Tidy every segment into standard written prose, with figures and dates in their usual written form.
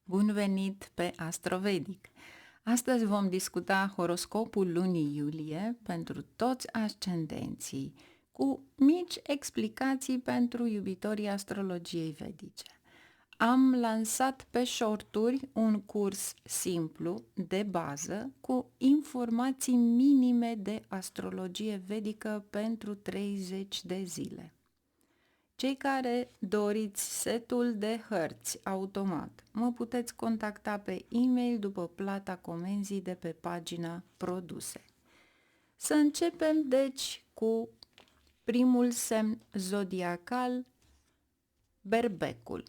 Bun venit pe Astrovedic! Astăzi vom discuta horoscopul lunii iulie pentru toți ascendenții, cu mici explicații pentru iubitorii astrologiei vedice. Am lansat pe shorturi un curs simplu, de bază, cu informații minime de astrologie vedică pentru 30 de zile. Cei care doriți setul de hărți automat, mă puteți contacta pe e-mail după plata comenzii de pe pagina produse. Să începem, deci, cu primul semn zodiacal, Berbecul.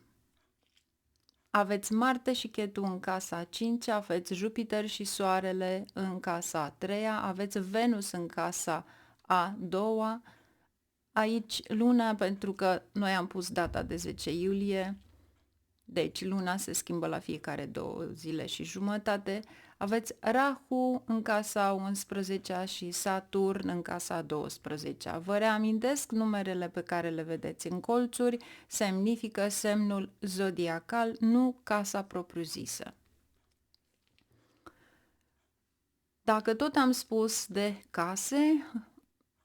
Aveți Marte și Chetu în casa a 5, aveți Jupiter și Soarele în casa a 3, aveți Venus în casa a 2. Aici luna, pentru că noi am pus data de 10 iulie, deci luna se schimbă la fiecare 2 zile și jumătate. Aveți Rahu în casa 11 și Saturn în casa 12. Vă reamintesc, numerele pe care le vedeți în colțuri semnifică semnul zodiacal, nu casa propriu-zisă. Dacă tot am spus de case,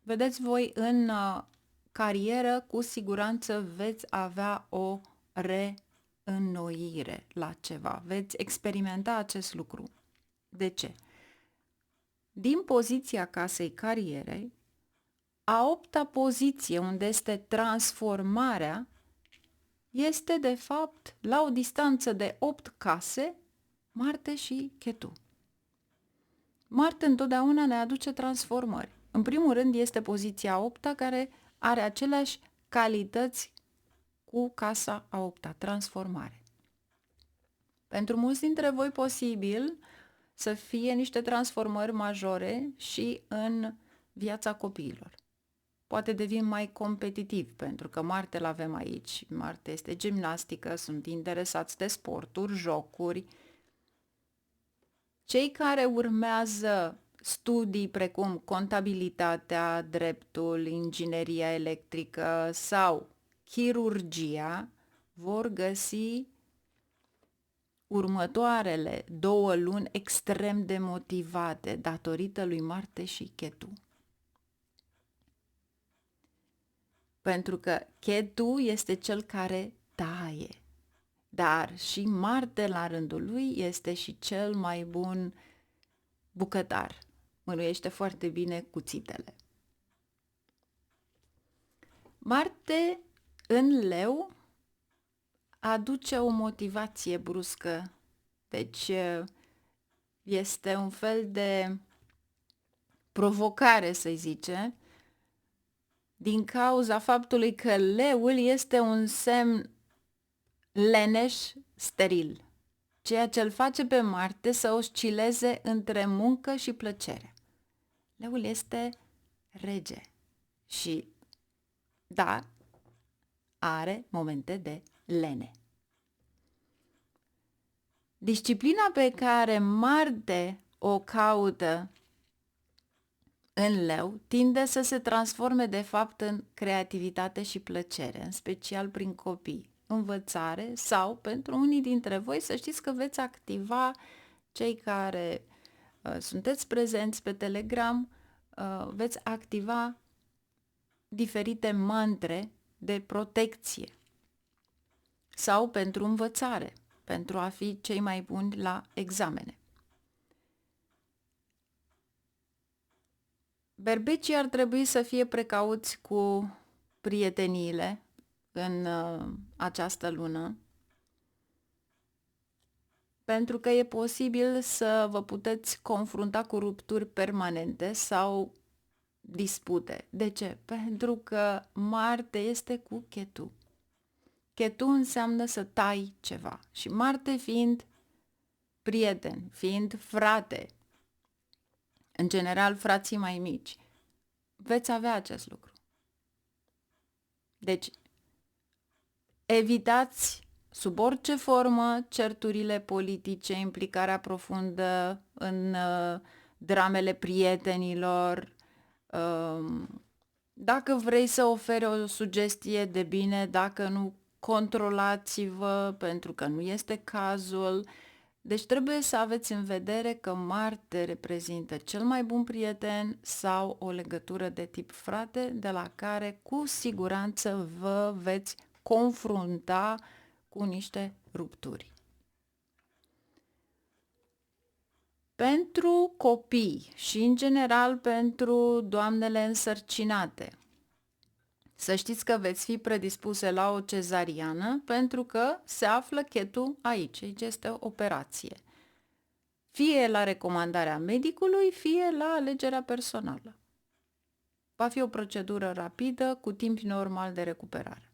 vedeți voi în carieră, cu siguranță veți avea o reînnoire la ceva. Veți experimenta acest lucru. De ce? Din poziția casei carierei, a 8-a poziție, unde este transformarea, este de fapt la o distanță de 8 case, Marte și Chetu. Marte întotdeauna ne aduce transformări. În primul rând este poziția 8-a, care are aceleași calități cu casa a 8-a, transformare. Pentru mulți dintre voi posibil să fie niște transformări majore și în viața copiilor. Poate devin mai competitiv, pentru că Marte l-avem aici. Marte este gimnastică, sunt interesați de sporturi, jocuri. Cei care urmează studii precum contabilitatea, dreptul, ingineria electrică sau chirurgia vor găsi următoarele 2 luni extrem de motivate datorită lui Marte și Chetu. Pentru că Chetu este cel care taie, dar și Marte la rândul lui este și cel mai bun bucătar. Mânuiește foarte bine cuțitele. Marte în Leu aduce o motivație bruscă. Deci este un fel de provocare, să-i zice, din cauza faptului că Leul este un semn leneș, steril, ceea ce îl face pe Marte să oscileze între muncă și plăcere. Leul este rege și, da, are momente de lene. Disciplina pe care Marte o caută în Leu tinde să se transforme de fapt în creativitate și plăcere, în special prin copii, învățare sau, pentru unii dintre voi, să știți că veți activa, cei care sunteți prezenți pe Telegram, veți activa diferite mantre de protecție sau pentru învățare, pentru a fi cei mai buni la examene. Berbecii ar trebui să fie precauți cu prieteniile în această lună, pentru că e posibil să vă puteți confrunta cu rupturi permanente sau dispute. De ce? Pentru că Marte este cu Chetu. Chetu înseamnă să tai ceva și Marte fiind prieten, fiind frate, în general frații mai mici, veți avea acest lucru. Deci, evitați sub orice formă certurile politice, implicarea profundă în dramele prietenilor. Dacă vrei să oferi o sugestie de bine, dacă nu controlați-vă pentru că nu este cazul. Deci trebuie să aveți în vedere că Marte reprezintă cel mai bun prieten sau o legătură de tip frate de la care cu siguranță vă veți confrunta cu niște rupturi. Pentru copii și în general pentru doamnele însărcinate, să știți că veți fi predispuse la o cezariană pentru că se află Ketu aici, aici este o operație. Fie la recomandarea medicului, fie la alegerea personală. Va fi o procedură rapidă, cu timp normal de recuperare.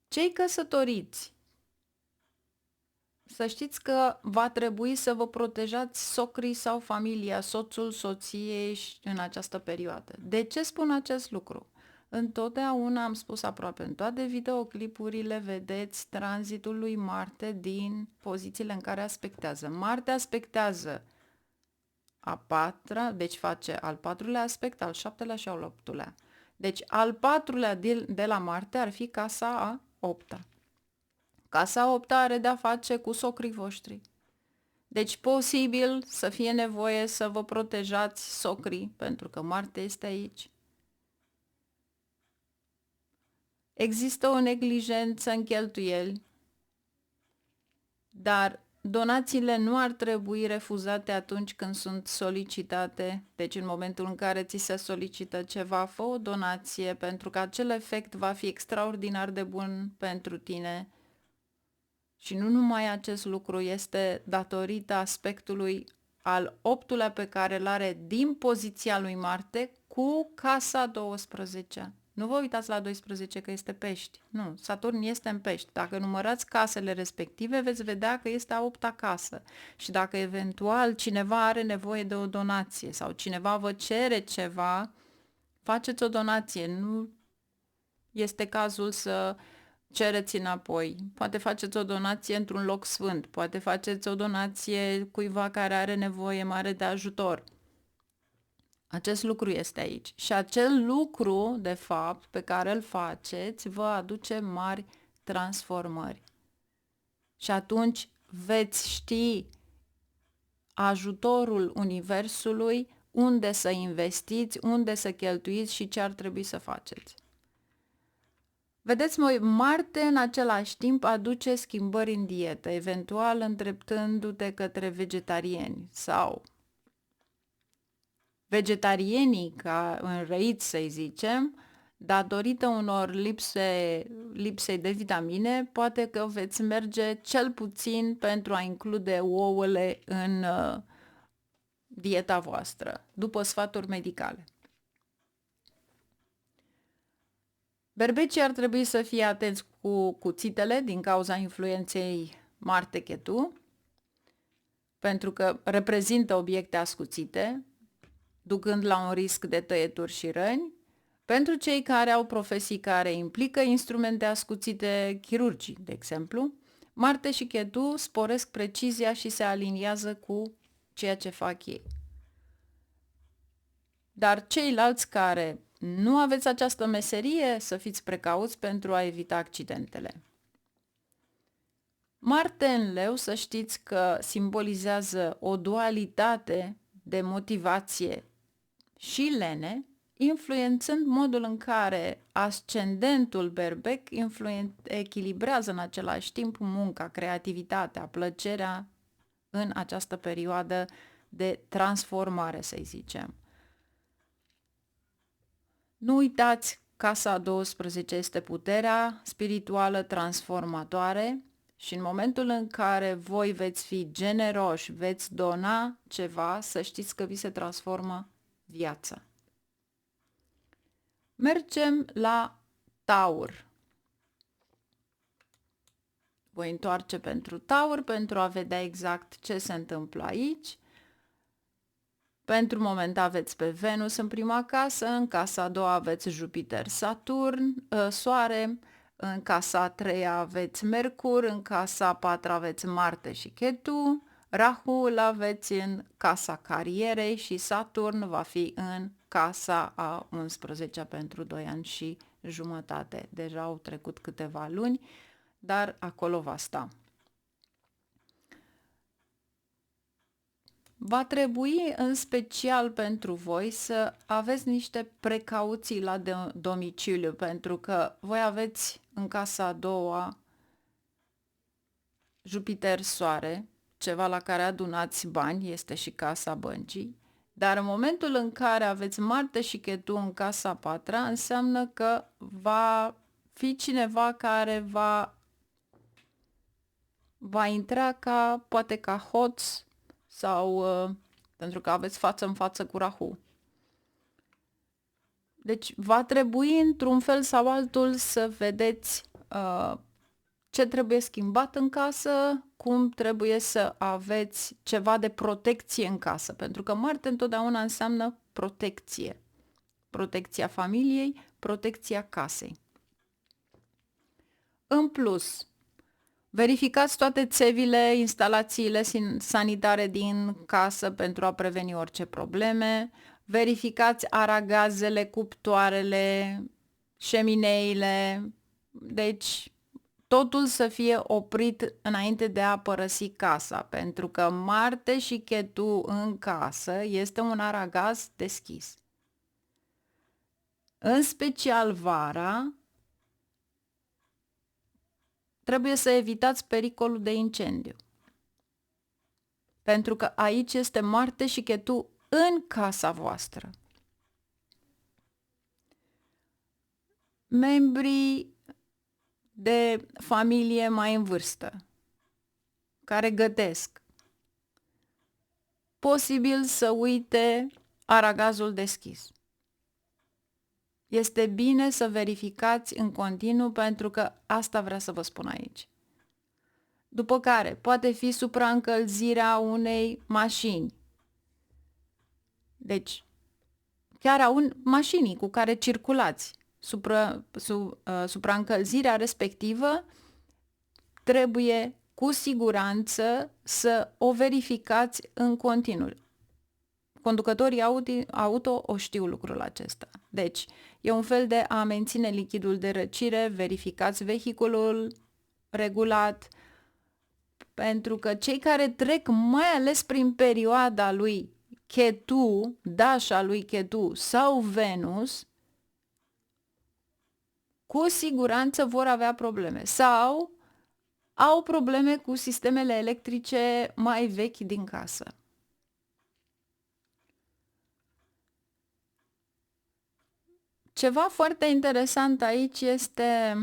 Cei căsătoriți, să știți că va trebui să vă protejați socrii sau familia, soțul, soției în această perioadă. De ce spun acest lucru? Întotdeauna am spus, aproape în toate videoclipurile, vedeți tranzitul lui Marte din pozițiile în care aspectează. Marte aspectează a patra, deci face al patrulea aspect, al șaptelea și al optulea. Deci al patrulea de la Marte ar fi casa a opta. Casa opta are de-a face cu socrii voștri. Deci posibil să fie nevoie să vă protejați socrii, pentru că Marte este aici. Există o neglijență în cheltuieli, dar donațiile nu ar trebui refuzate atunci când sunt solicitate. Deci în momentul în care ți se solicită ceva, fă o donație, pentru că acel efect va fi extraordinar de bun pentru tine. Și nu numai acest lucru, este datorită aspectului al optulea pe care îl are din poziția lui Marte cu casa 12. Nu vă uitați la 12 că este pești. Nu, Saturn este în pești. Dacă numărați casele respective, veți vedea că este a opta casă. Și dacă eventual cineva are nevoie de o donație sau cineva vă cere ceva, faceți o donație. Nu este cazul să cereți înapoi. Poate faceți o donație într-un loc sfânt, poate faceți o donație cuiva care are nevoie mare de ajutor. Acest lucru este aici. Și acel lucru, de fapt, pe care îl faceți, vă aduce mari transformări. Și atunci veți ști ajutorul Universului, unde să investiți, unde să cheltuiți și ce ar trebui să faceți. Vedeți, Marte în același timp aduce schimbări în dietă, eventual îndreptându-te către vegetarieni sau vegetarienii ca înrăiți, să-i zicem, datorită unor lipsei de vitamine, poate că veți merge cel puțin pentru a include ouăle în dieta voastră, după sfaturi medicale. Berbecii ar trebui să fie atenți cu cuțitele din cauza influenței Marte-Ketu, pentru că reprezintă obiecte ascuțite, ducând la un risc de tăieturi și răni. Pentru cei care au profesii care implică instrumente ascuțite, chirurgii, de exemplu, Marte și Ketu sporesc precizia și se aliniază cu ceea ce fac ei. Dar ceilalți care nu aveți această meserie, să fiți precauți pentru a evita accidentele. Marte în Leu, să știți că simbolizează o dualitate de motivație și lene, influențând modul în care ascendentul berbec echilibrează în același timp munca, creativitatea, plăcerea în această perioadă de transformare, să-i zicem. Nu uitați, casa 12 este puterea spirituală transformatoare și în momentul în care voi veți fi generoși, veți dona ceva, să știți că vi se transformă viața. Mergem la Taur. Voi întoarce pentru Taur pentru a vedea exact ce se întâmplă aici. Pentru moment aveți pe Venus în prima casă, în casa a doua aveți Jupiter, Saturn, Soare, în casa a treia aveți Mercur, în casa a patra aveți Marte și Ketu, Rahu îl aveți în casa carierei și Saturn va fi în casa a 11-a pentru 2 ani și jumătate. Deja au trecut câteva luni, dar acolo va sta. Va trebui în special pentru voi să aveți niște precauții la domiciliu, pentru că voi aveți în casa a doua Jupiter-Soare, ceva la care adunați bani, este și casa băncii, dar în momentul în care aveți Marte și Ketu în casa a patra, înseamnă că va fi cineva care va intra poate ca hoț sau pentru că aveți față în față cu Rahu. Deci va trebui într-un fel sau altul să vedeți ce trebuie schimbat în casă, cum trebuie să aveți ceva de protecție în casă, pentru că Marte întotdeauna înseamnă protecție. Protecția familiei, protecția casei. În plus, verificați toate țevile, instalațiile sanitare din casă pentru a preveni orice probleme, verificați aragazele, cuptoarele, șemineile, deci totul să fie oprit înainte de a părăsi casa, pentru că Marte și Ketu în casă este un aragaz deschis. În special vara, trebuie să evitați pericolul de incendiu, pentru că aici este Marte și Ketu în casa voastră. Membrii de familie mai în vârstă, care gătesc, posibil să uite aragazul deschis. Este bine să verificați în continuu, pentru că asta vrea să vă spun aici. După care, poate fi supraîncălzirea unei mașini. Deci, chiar a mașinii cu care circulați. Supraîncălzirea respectivă trebuie cu siguranță să o verificați în continuu. Conducătorii auto o știu lucrul acesta. Deci, e un fel de a menține lichidul de răcire, verificați vehiculul regulat, pentru că cei care trec mai ales prin perioada lui Ketu, dașa lui Ketu sau Venus, cu siguranță vor avea probleme sau au probleme cu sistemele electrice mai vechi din casă. Ceva foarte interesant aici este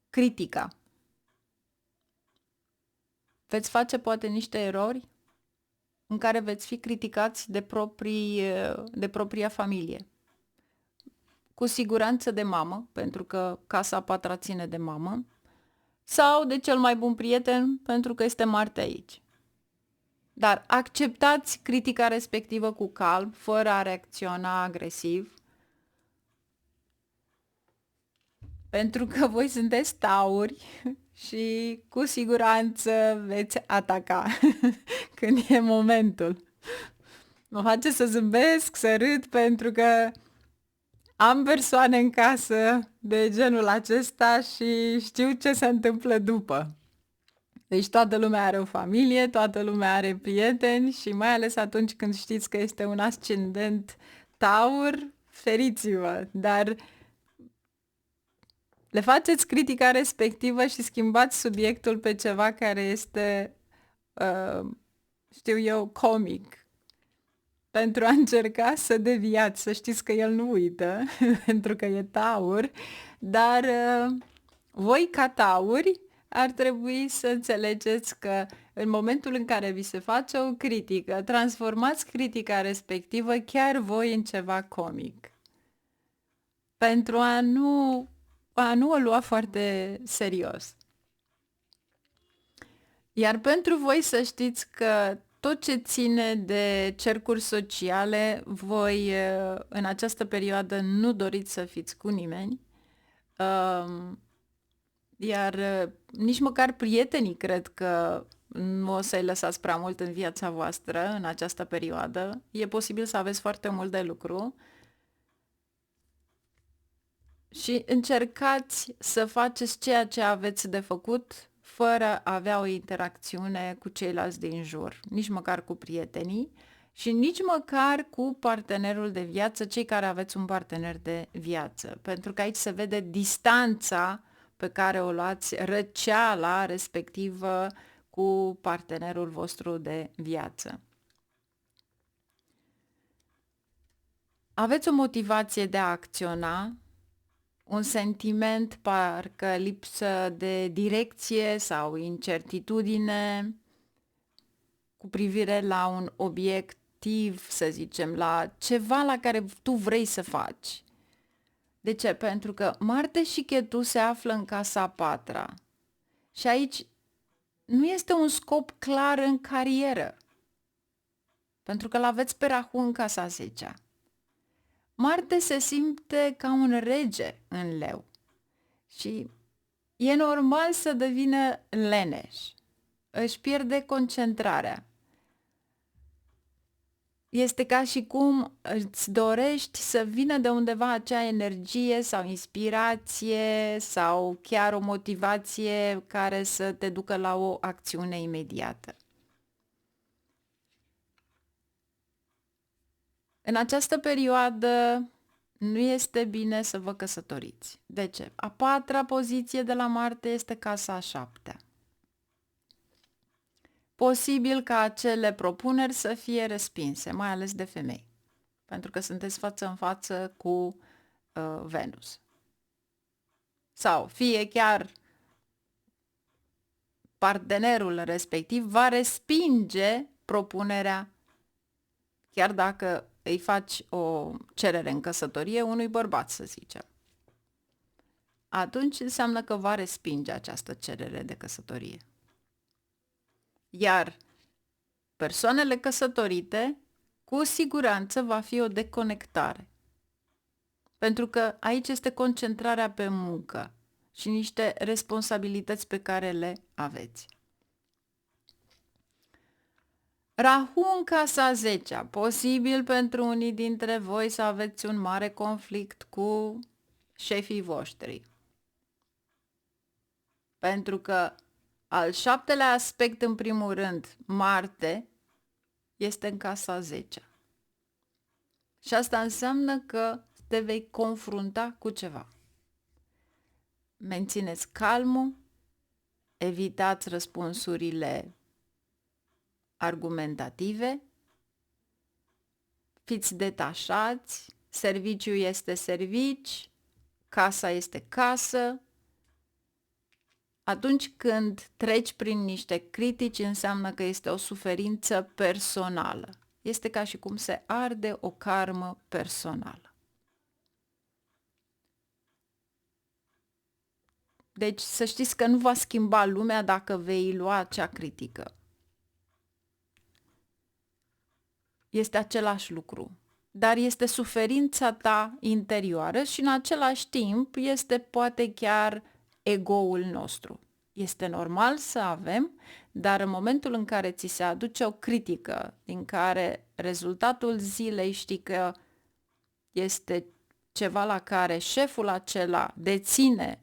critica. Veți face poate niște erori în care veți fi criticați de propria familie. Cu siguranță de mamă, pentru că casa a patra ține de mamă, sau de cel mai bun prieten, pentru că este Marte aici. Dar acceptați critica respectivă cu calm, fără a reacționa agresiv, pentru că voi sunteți tauri și cu siguranță veți ataca când e momentul. Mă face să zâmbesc, să râd, pentru că am persoane în casă de genul acesta și știu ce se întâmplă după. Deci toată lumea are o familie, toată lumea are prieteni și mai ales atunci când știți că este un ascendent Taur, feriți-vă, dar le faceți critica respectivă și schimbați subiectul pe ceva care este, știu eu, comic. Pentru a încerca să deviați, să știți că el nu uită, pentru că e Taur, dar voi ca Tauri ar trebui să înțelegeți că în momentul în care vi se face o critică, transformați critica respectivă chiar voi în ceva comic. Pentru a nu o lua foarte serios. Iar pentru voi să știți că tot ce ține de cercuri sociale, voi în această perioadă nu doriți să fiți cu nimeni, iar nici măcar prietenii cred că nu o să-i lăsați prea mult în viața voastră în această perioadă. E posibil să aveți foarte mult de lucru și încercați să faceți ceea ce aveți de făcut fără a avea o interacțiune cu ceilalți din jur, nici măcar cu prietenii și nici măcar cu partenerul de viață, cei care aveți un partener de viață, pentru că aici se vede distanța pe care o luați, răceala respectivă cu partenerul vostru de viață. Aveți o motivație de a acționa, un sentiment parcă lipsă de direcție sau incertitudine cu privire la un obiectiv, să zicem, la ceva la care tu vrei să faci. De ce? Pentru că Marte și Ketu se află în casa a patra și aici nu este un scop clar în carieră, pentru că l-aveți pe Rahu în casa a 10-a. Marte se simte ca un rege în Leu și e normal să devină leneș. Își pierde concentrarea. Este ca și cum îți dorești să vină de undeva acea energie sau inspirație sau chiar o motivație care să te ducă la o acțiune imediată. În această perioadă nu este bine să vă căsătoriți. De ce? A patra poziție de la Marte este casa a 7-a. Posibil ca acele propuneri să fie respinse, mai ales de femei, pentru că sunteți față în față cu Venus. Sau fie chiar partenerul respectiv va respinge propunerea, chiar dacă îi faci o cerere în căsătorie unui bărbat, să zicem. Atunci înseamnă că va respinge această cerere de căsătorie. Iar persoanele căsătorite, cu siguranță va fi o deconectare. Pentru că aici este concentrarea pe muncă și niște responsabilități pe care le aveți. Rahu în casa a 10-a. Posibil pentru unii dintre voi să aveți un mare conflict cu șefii voștri. Pentru că al 7-lea aspect, în primul rând, Marte, este în casa a 10-a. Și asta înseamnă că te vei confrunta cu ceva. Mențineți calmul, evitați răspunsurile argumentative, fiți detașați, serviciul este servici, casa este casă. Atunci când treci prin niște critici, înseamnă că este o suferință personală. Este ca și cum se arde o karmă personală. Deci să știți că nu va schimba lumea dacă vei lua acea critică. Este același lucru, dar este suferința ta interioară și în același timp este poate chiar ego-ul nostru. Este normal să avem, dar în momentul în care ți se aduce o critică din care rezultatul zilei știi că este ceva la care șeful acela deține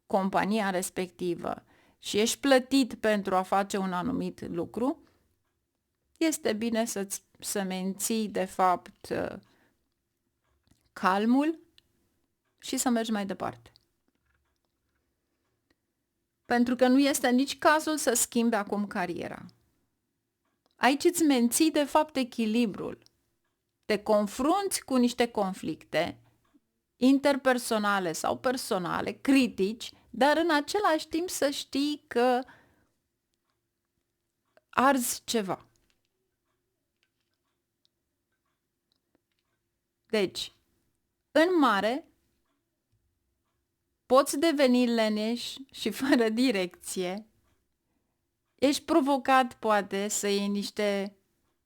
compania respectivă și ești plătit pentru a face un anumit lucru, este bine să menții, de fapt, calmul și să mergi mai departe. Pentru că nu este nici cazul să schimbi acum cariera. Aici îți menții, de fapt, echilibrul. Te confrunți cu niște conflicte interpersonale sau personale, critici, dar în același timp să știi că arzi ceva. Deci, în mare, poți deveni leneș și fără direcție. Ești provocat, poate, să iei niște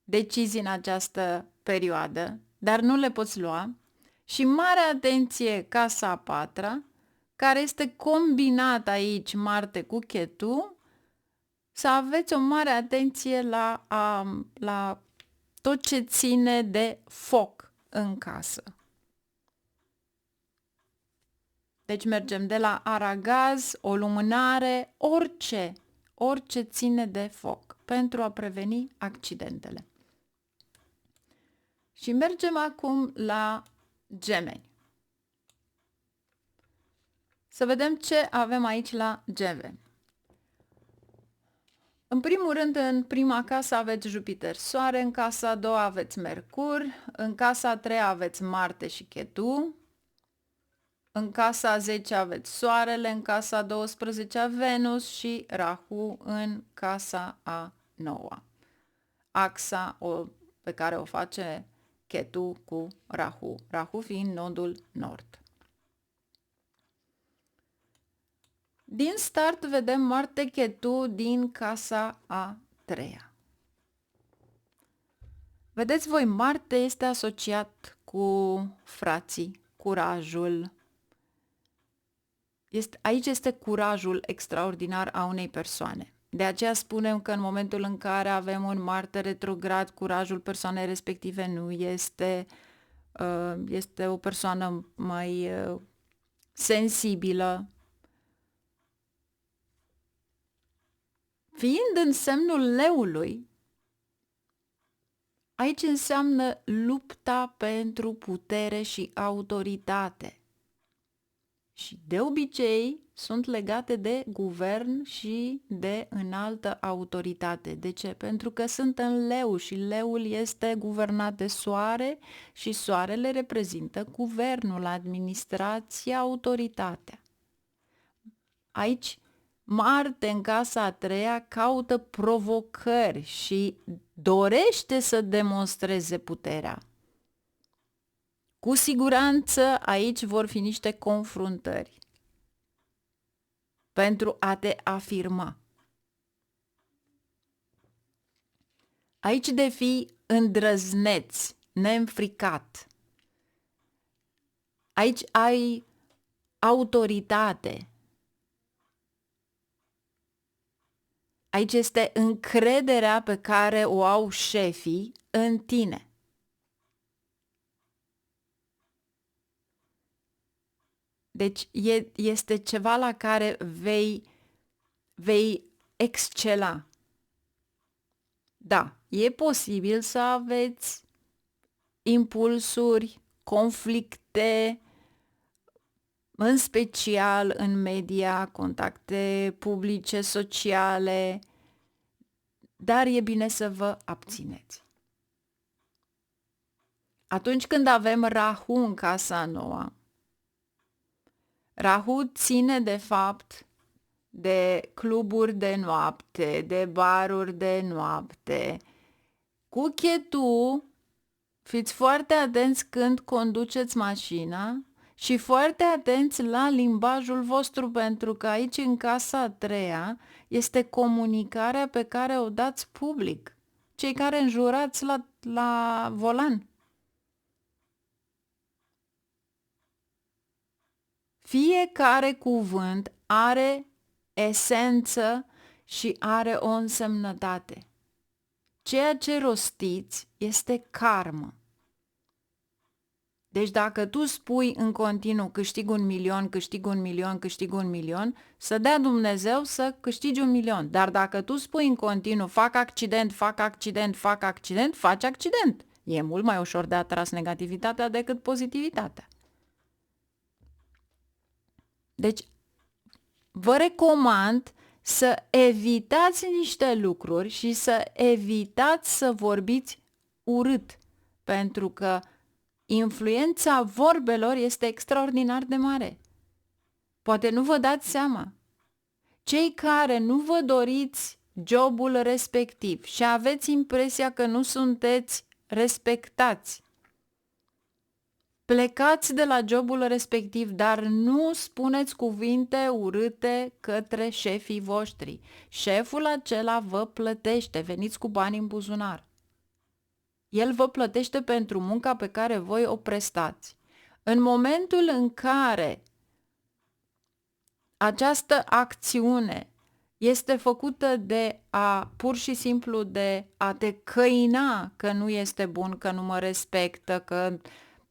decizii în această perioadă, dar nu le poți lua. Și mare atenție, casa a 4-a, care este combinat aici Marte cu Ketu, să aveți o mare atenție la tot ce ține de foc în casă. Deci mergem de la aragaz, o lumânare, orice ține de foc, pentru a preveni accidentele. Și mergem acum la gemeni. Să vedem ce avem aici la gemeni. În primul rând, în prima casă aveți Jupiter, Soare, în casa a doua aveți Mercur, în casa a treia aveți Marte și Ketu, în casa a 10 aveți Soarele, în casa a 12 Venus și Rahu în casa a 9. Axa pe care o face Ketu cu Rahu, Rahu fiind nodul nord. Din start vedem Marte Ketu din casa a 3-a. Vedeți voi, Marte este asociat cu frații, curajul. Aici este curajul extraordinar a unei persoane. De aceea spunem că în momentul în care avem un Marte retrograd, curajul persoanei respective nu este, este o persoană mai sensibilă. Fiind în semnul leului, aici înseamnă lupta pentru putere și autoritate. Și de obicei sunt legate de guvern și de înaltă autoritate. De ce? Pentru că sunt în leu și leul este guvernat de soare și soarele reprezintă guvernul, administrația, autoritatea. Aici Marte în casa a 3-a caută provocări și dorește să demonstreze puterea. Cu siguranță aici vor fi niște confruntări pentru a te afirma. Aici de fi îndrăzneț, neînfricat. Aici ai autoritate. Aici este încrederea pe care o au șefii în tine. Deci este ceva la care vei excela. Da, e posibil să aveți impulsuri, conflicte, în special în media, contacte publice, sociale, dar e bine să vă abțineți. Atunci când avem Rahu în casa a 9-a, Rahu ține de fapt de cluburi de noapte, de baruri de noapte. Cu Ketu, fiți foarte atenți când conduceți mașina și foarte atenți la limbajul vostru, pentru că aici, în casa a 3-a, este comunicarea pe care o dați public, cei care înjurați la volan. Fiecare cuvânt are esență și are o însemnătate. Ceea ce rostiți este karmă. Deci dacă tu spui în continuu câștig 1 milion, câștig 1 milion, câștig 1 milion, să dea Dumnezeu să câștigi 1 milion. Dar dacă tu spui în continuu fac accident, fac accident, fac accident, faci accident. E mult mai ușor de atras negativitatea decât pozitivitatea. Deci vă recomand să evitați niște lucruri și să evitați să vorbiți urât, pentru că influența vorbelor este extraordinar de mare. Poate nu vă dați seama. Cei care nu vă doriți jobul respectiv și aveți impresia că nu sunteți respectați, plecați de la jobul respectiv, dar nu spuneți cuvinte urâte către șefii voștri. Șeful acela vă plătește, veniți cu bani în buzunar. El vă plătește pentru munca pe care voi o prestați. În momentul în care această acțiune este făcută de a, pur și simplu, de a te căina că nu este bun, că nu mă respectă, că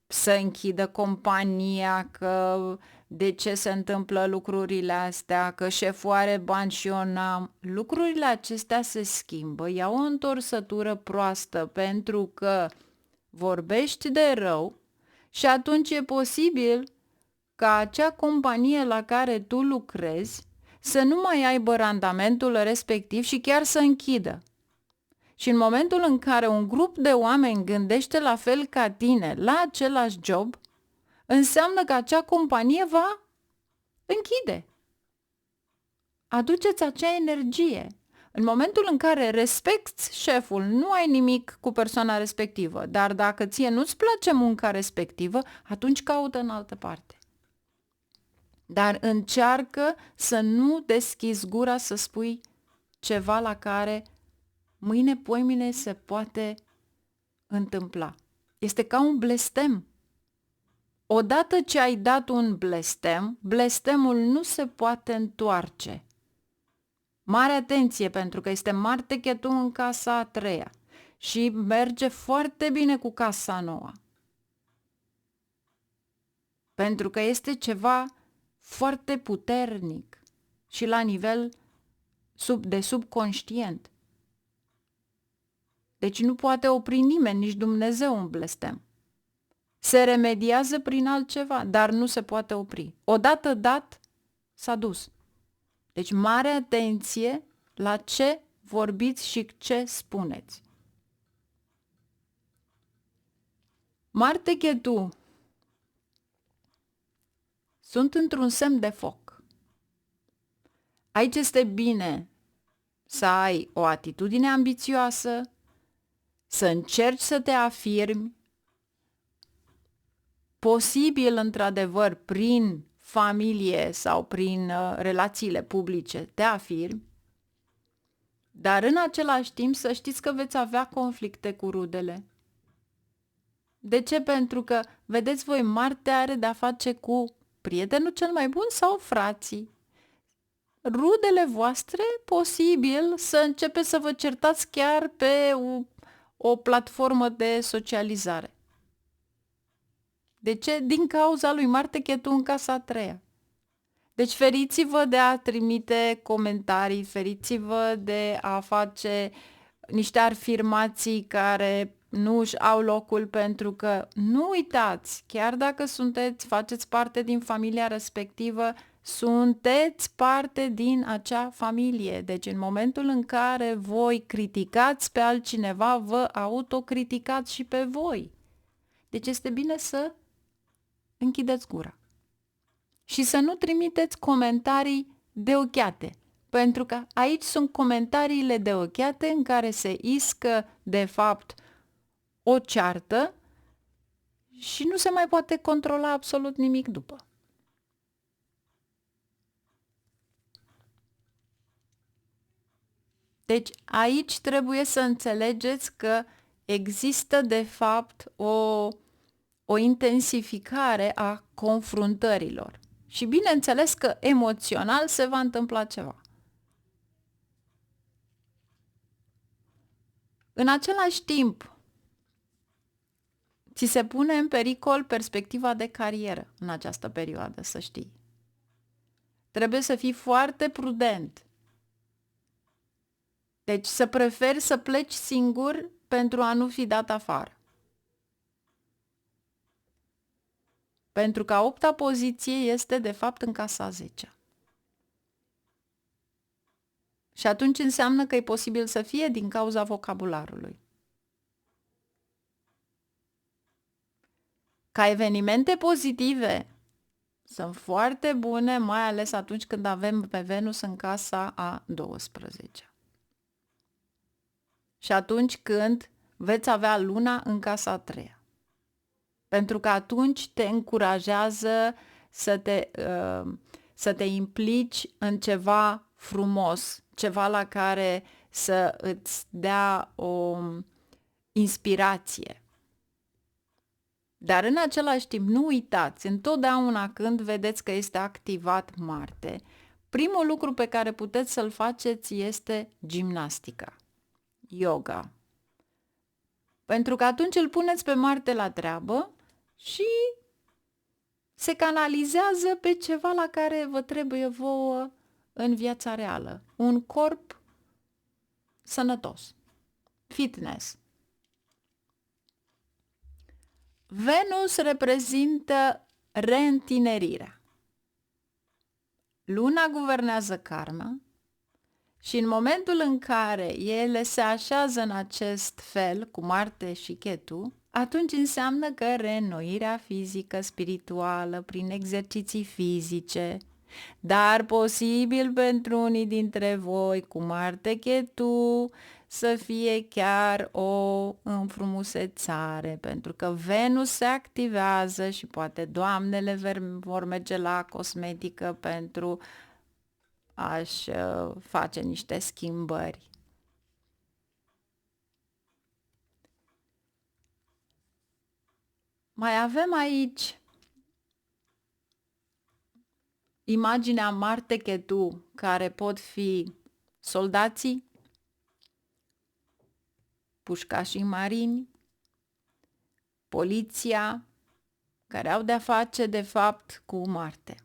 să închidă compania, că de ce se întâmplă lucrurile astea, că șeful are bani și eu n-am. Lucrurile acestea se schimbă, iau o întorsătură proastă pentru că vorbești de rău și atunci e posibil ca acea companie la care tu lucrezi să nu mai aibă randamentul respectiv și chiar să închidă. Și în momentul în care un grup de oameni gândește la fel ca tine la același job, înseamnă că acea companie va închide. Aduceți acea energie. În momentul în care respecti șeful, nu ai nimic cu persoana respectivă, dar dacă ție nu-ți place munca respectivă, atunci caută în altă parte. Dar încearcă să nu deschizi gura să spui ceva la care mâine, poimine se poate întâmpla. Este ca un blestem. Odată ce ai dat un blestem, blestemul nu se poate întoarce. Mare atenție, pentru că este Marte Chetu în casa a treia și merge foarte bine cu casa a noua. Pentru că este ceva foarte puternic și la nivel de subconștient. Deci nu poate opri nimeni, nici Dumnezeu, un blestem. Se remediază prin altceva, dar nu se poate opri. Odată dat, s-a dus. Deci mare atenție la ce vorbiți și ce spuneți. Marte Chetu sunt într-un semn de foc. Aici este bine să ai o atitudine ambițioasă, să încerci să te afirmi, posibil într-adevăr prin familie sau prin relațiile publice te afirmi, dar în același timp să știți că veți avea conflicte cu rudele. De ce? Pentru că, vedeți voi, Marte are de-a face cu prietenul cel mai bun sau frații. Rudele voastre, posibil să începeți să vă certați chiar pe o platformă de socializare. De ce? Din cauza lui Marte Chetu în casa a treia. Deci feriți-vă de a trimite comentarii, feriți-vă de a face niște afirmații care nu își au locul, pentru că nu uitați, chiar dacă faceți parte din familia respectivă, sunteți parte din acea familie. Deci în momentul în care voi criticați pe altcineva, vă autocriticați și pe voi. Deci este bine să închideți gura. Și să nu trimiteți comentarii deocheate, pentru că aici sunt comentariile deocheate în care se iscă, de fapt, o ceartă și nu se mai poate controla absolut nimic după. Deci aici trebuie să înțelegeți că există, de fapt, o intensificare a confruntărilor. Și bineînțeles că emoțional se va întâmpla ceva. În același timp, ți se pune în pericol perspectiva de carieră în această perioadă, să știi. Trebuie să fii foarte prudent. Deci să preferi să pleci singur pentru a nu fi dat afară. Pentru că a 8-a poziție este, de fapt, în casa a 10-a. Și atunci înseamnă că e posibil să fie din cauza vocabularului. Ca evenimente pozitive sunt foarte bune, mai ales atunci când avem pe Venus în casa a 12-a. Și atunci când veți avea Luna în casa a 3-a. Pentru că atunci te încurajează să te implici în ceva frumos, ceva la care să îți dea o inspirație. Dar în același timp, nu uitați, întotdeauna când vedeți că este activat Marte, Primul lucru pe care puteți să-l faceți este gimnastica, yoga. Pentru că atunci îl puneți pe Marte la treabă și se canalizează pe ceva la care vă trebuie vouă în viața reală. Un corp sănătos. Fitness. Venus reprezintă reîntinerirea. Luna guvernează karma și în momentul în care ele se așează în acest fel cu Marte și Ketu, atunci înseamnă că reînnoirea fizică, spirituală, prin exerciții fizice, dar posibil pentru unii dintre voi cu Marte Ketu să fie chiar o înfrumusețare, pentru că Venus se activează și poate doamnele vor merge la cosmetică pentru a-și face niște schimbări. Mai avem aici imaginea Marte Ketu, care pot fi soldații, pușcașii marini, poliția, care au de-a face, de fapt, cu Marte.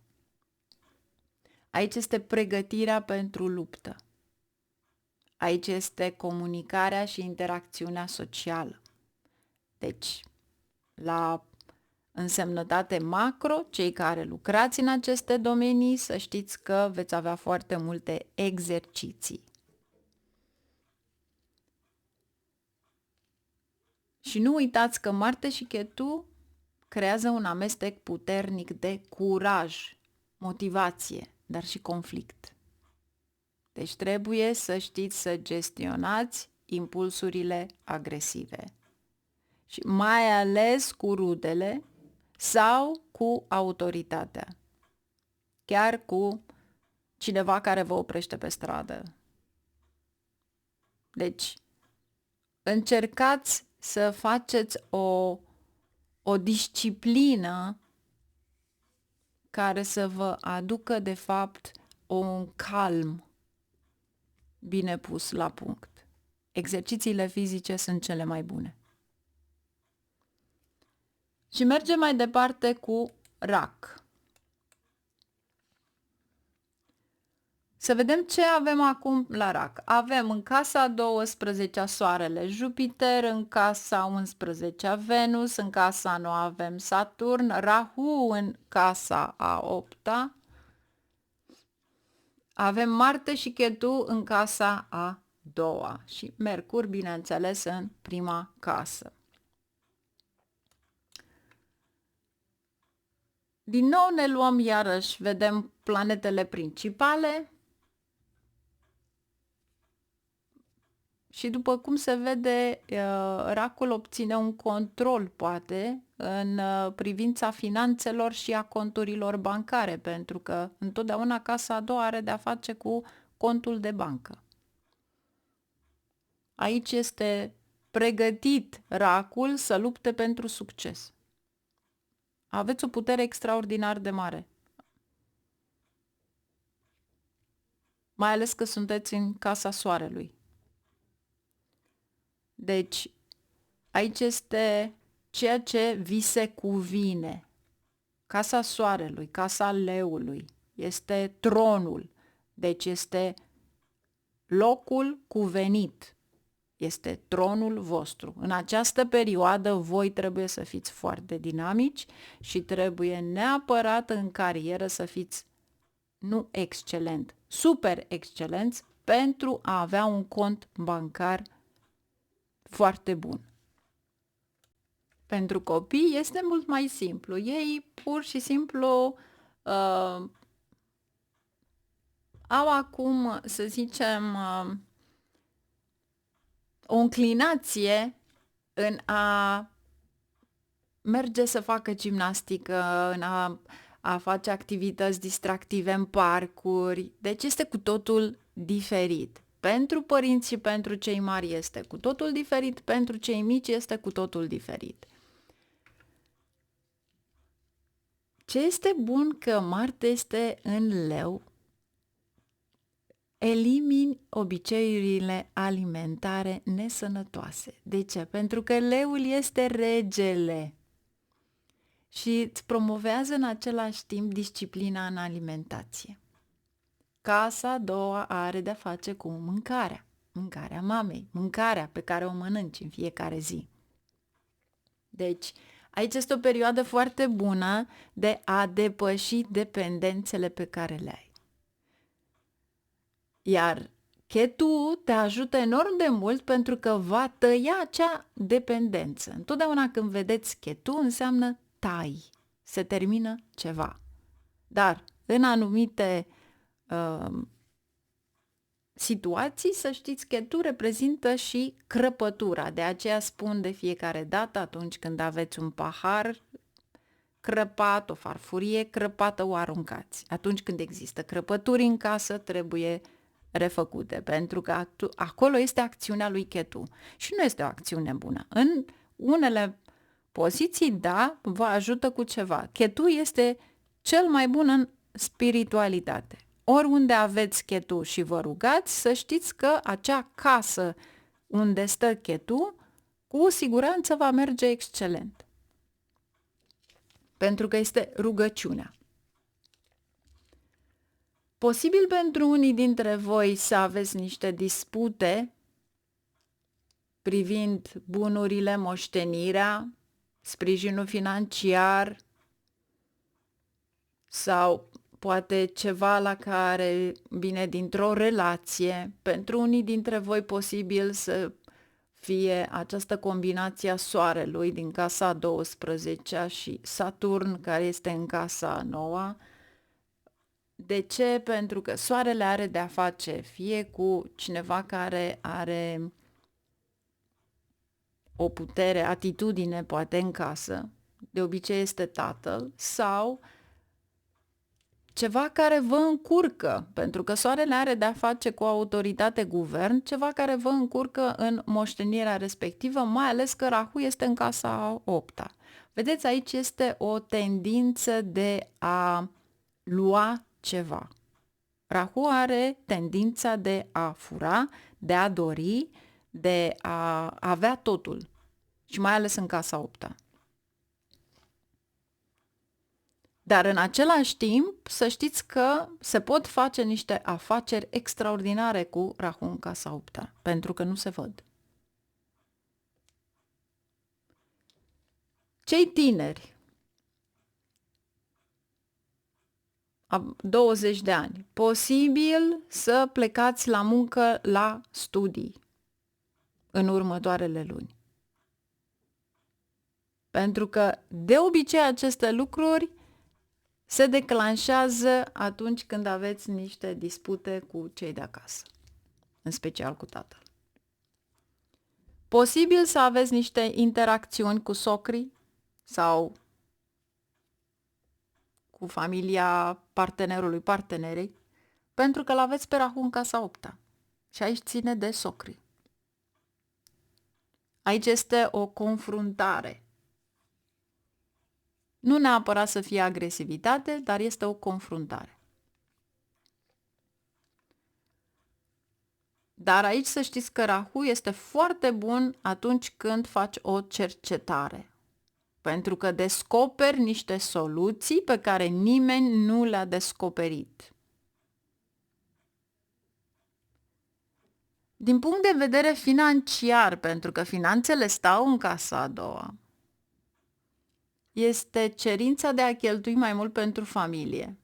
Aici este pregătirea pentru luptă. Aici este comunicarea și interacțiunea socială. Deci, la însemnătate macro, cei care lucrați în aceste domenii, să știți că veți avea foarte multe exerciții. Și nu uitați că Marte și Ketu creează un amestec puternic de curaj, motivație, dar și conflict. Deci trebuie să știți să gestionați impulsurile agresive. Și mai ales cu rudele sau cu autoritatea. Chiar cu cineva care vă oprește pe stradă. Deci, încercați să faceți o disciplină care să vă aducă, de fapt, un calm bine pus la punct. Exercițiile fizice sunt cele mai bune. Și mergem mai departe cu Rac. Să vedem ce avem acum la Rac. Avem în casa 12 Soarele, Jupiter, în casa 11 Venus, în casa 9 avem Saturn, Rahu în casa a 8-a, avem Marte și Ketu în casa a 2-a și Mercur, bineînțeles, în prima casă. Din nou ne luăm iarăși, vedem planetele principale și după cum se vede, Racul obține un control, poate, în privința finanțelor și a conturilor bancare, pentru că întotdeauna casa a doua are de-a face cu contul de bancă. Aici este pregătit Racul să lupte pentru succes. Aveți o putere extraordinar de mare. Mai ales că sunteți în casa Soarelui. Deci, aici este ceea ce vi se cuvine. Casa Soarelui, casa Leului, este tronul. Deci este locul cuvenit. Este tronul vostru. În această perioadă voi trebuie să fiți foarte dinamici și trebuie neapărat în carieră să fiți nu excelent, super excelenți pentru a avea un cont bancar foarte bun. Pentru copii este mult mai simplu. Ei pur și simplu au acum, să zicem, o înclinație în a merge să facă gimnastică, în a face activități distractive în parcuri. Deci este cu totul diferit. Pentru părinți și pentru cei mari este cu totul diferit, pentru cei mici este cu totul diferit. Ce este bun că Marte este în Leu elimini obiceiurile alimentare nesănătoase. De ce? Pentru că leul este regele și îți promovează în același timp disciplina în alimentație. Casa a doua are de-a face cu mâncarea mamei, mâncarea pe care o mănânci în fiecare zi. Deci, aici este o perioadă foarte bună de a depăși dependențele pe care le ai. Iar Ketu te ajută enorm de mult pentru că va tăia acea dependență. Întotdeauna când vedeți Ketu înseamnă tai, se termină ceva. Dar în anumite situații, să știți, Ketu reprezintă și crăpătura. De aceea spun de fiecare dată atunci când aveți un pahar crăpat, o farfurie crăpată, o aruncați. Atunci când există crăpături în casă, trebuie refăcute, pentru că acolo este acțiunea lui Ketu și nu este o acțiune bună. În unele poziții, da, vă ajută cu ceva. Ketu este cel mai bun în spiritualitate. Oriunde aveți Ketu și vă rugați, să știți că acea casă unde stă Ketu, cu siguranță va merge excelent. Pentru că este rugăciunea. Posibil pentru unii dintre voi să aveți niște dispute privind bunurile, moștenirea, sprijinul financiar sau poate ceva la care vine dintr-o relație. Pentru unii dintre voi posibil să fie această combinație a Soarelui din casa a 12-a și Saturn care este în casa a 9-a. De ce? Pentru că Soarele are de-a face fie cu cineva care are o putere, atitudine poate în casă, de obicei este tatăl, sau ceva care vă încurcă, pentru că Soarele are de-a face cu autoritate guvern, ceva care vă încurcă în moștenirea respectivă, mai ales că Rahu este în casa a 8-a. Vedeți, aici este o tendință de a lua ceva. Rahu are tendința de a fura, de a dori, de a avea totul și mai ales în casa 8-a. Dar în același timp să știți că se pot face niște afaceri extraordinare cu Rahu în casa 8-a, pentru că nu se văd. Cei tineri, 20 de ani, posibil să plecați la muncă, la studii în următoarele luni. Pentru că de obicei aceste lucruri se declanșează atunci când aveți niște dispute cu cei de acasă, în special cu tatăl. Posibil să aveți niște interacțiuni cu socrii sau cu familia partenerei, pentru că l-aveți pe Rahu în casa 8-a și aici ține de socri. Aici este o confruntare. Nu neapărat să fie agresivitate, dar este o confruntare. Dar aici să știți că Rahu este foarte bun atunci când faci o cercetare. Pentru că descoperi niște soluții pe care nimeni nu le-a descoperit. Din punct de vedere financiar, pentru că finanțele stau în casa a doua, este cerința de a cheltui mai mult pentru familie.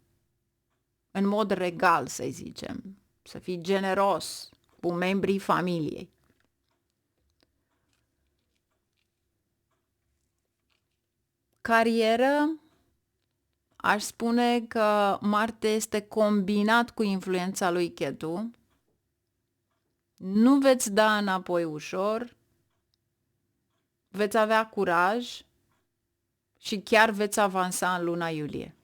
În mod regal, să zicem. Să fii generos cu membrii familiei. Carieră, aș spune că Marte este combinat cu influența lui Ketu. Nu veți da înapoi ușor, veți avea curaj și chiar veți avansa în luna iulie.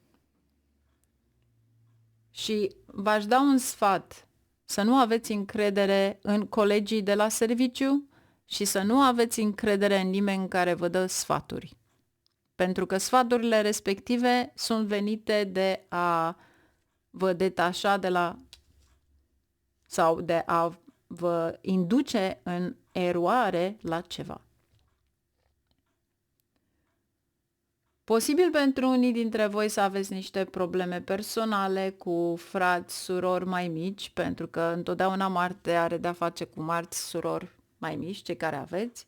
Și v-aș da un sfat, să nu aveți încredere în colegii de la serviciu și să nu aveți încredere în nimeni care vă dă sfaturi. Pentru că sfaturile respective sunt venite de a vă detașa de la sau de a vă induce în eroare la ceva. Posibil pentru unii dintre voi să aveți niște probleme personale cu frați, surori mai mici, pentru că întotdeauna Marte are de-a face cu marți, surori mai mici, cei care aveți.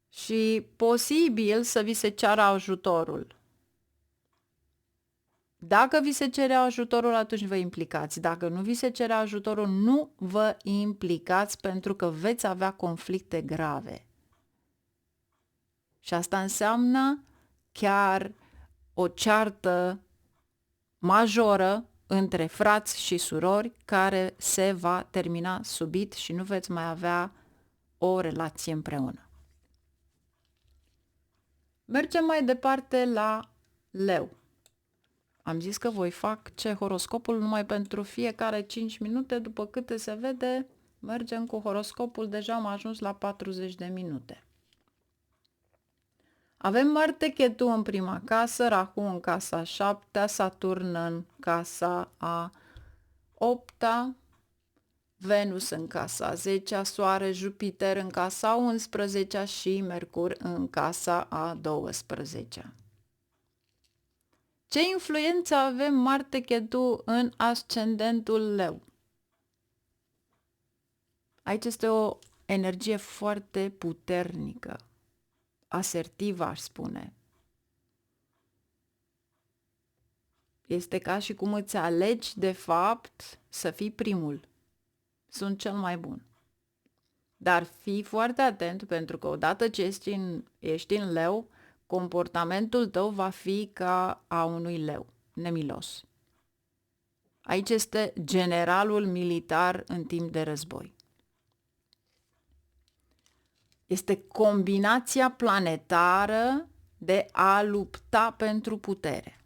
Și posibil să vi se ceară ajutorul. Dacă vi se cere ajutorul, atunci vă implicați. Dacă nu vi se cere ajutorul, nu vă implicați pentru că veți avea conflicte grave. Și asta înseamnă chiar o ceartă majoră între frați și surori care se va termina subit și nu veți mai avea o relație împreună. Mergem mai departe la Leu. Am zis că voi face horoscopul numai pentru fiecare 5 minute, după câte se vede, mergem cu horoscopul, deja am ajuns la 40 de minute. Avem Marte Chetu în prima casă, Rahu în casa 7, Saturn în casa a 8, Venus în casa 10, Soare, Jupiter în casa 11 și Mercur în casa a 12. Ce influență avem Marte Chetu în ascendentul Leu? Aici este o energie foarte puternică, asertivă, aș spune. Este ca și cum îți alegi, de fapt, să fii primul. Sunt cel mai bun. Dar fii foarte atent, pentru că odată ce ești în Leu, comportamentul tău va fi ca a unui leu, nemilos. Aici este generalul militar în timp de război. Este combinația planetară de a lupta pentru putere,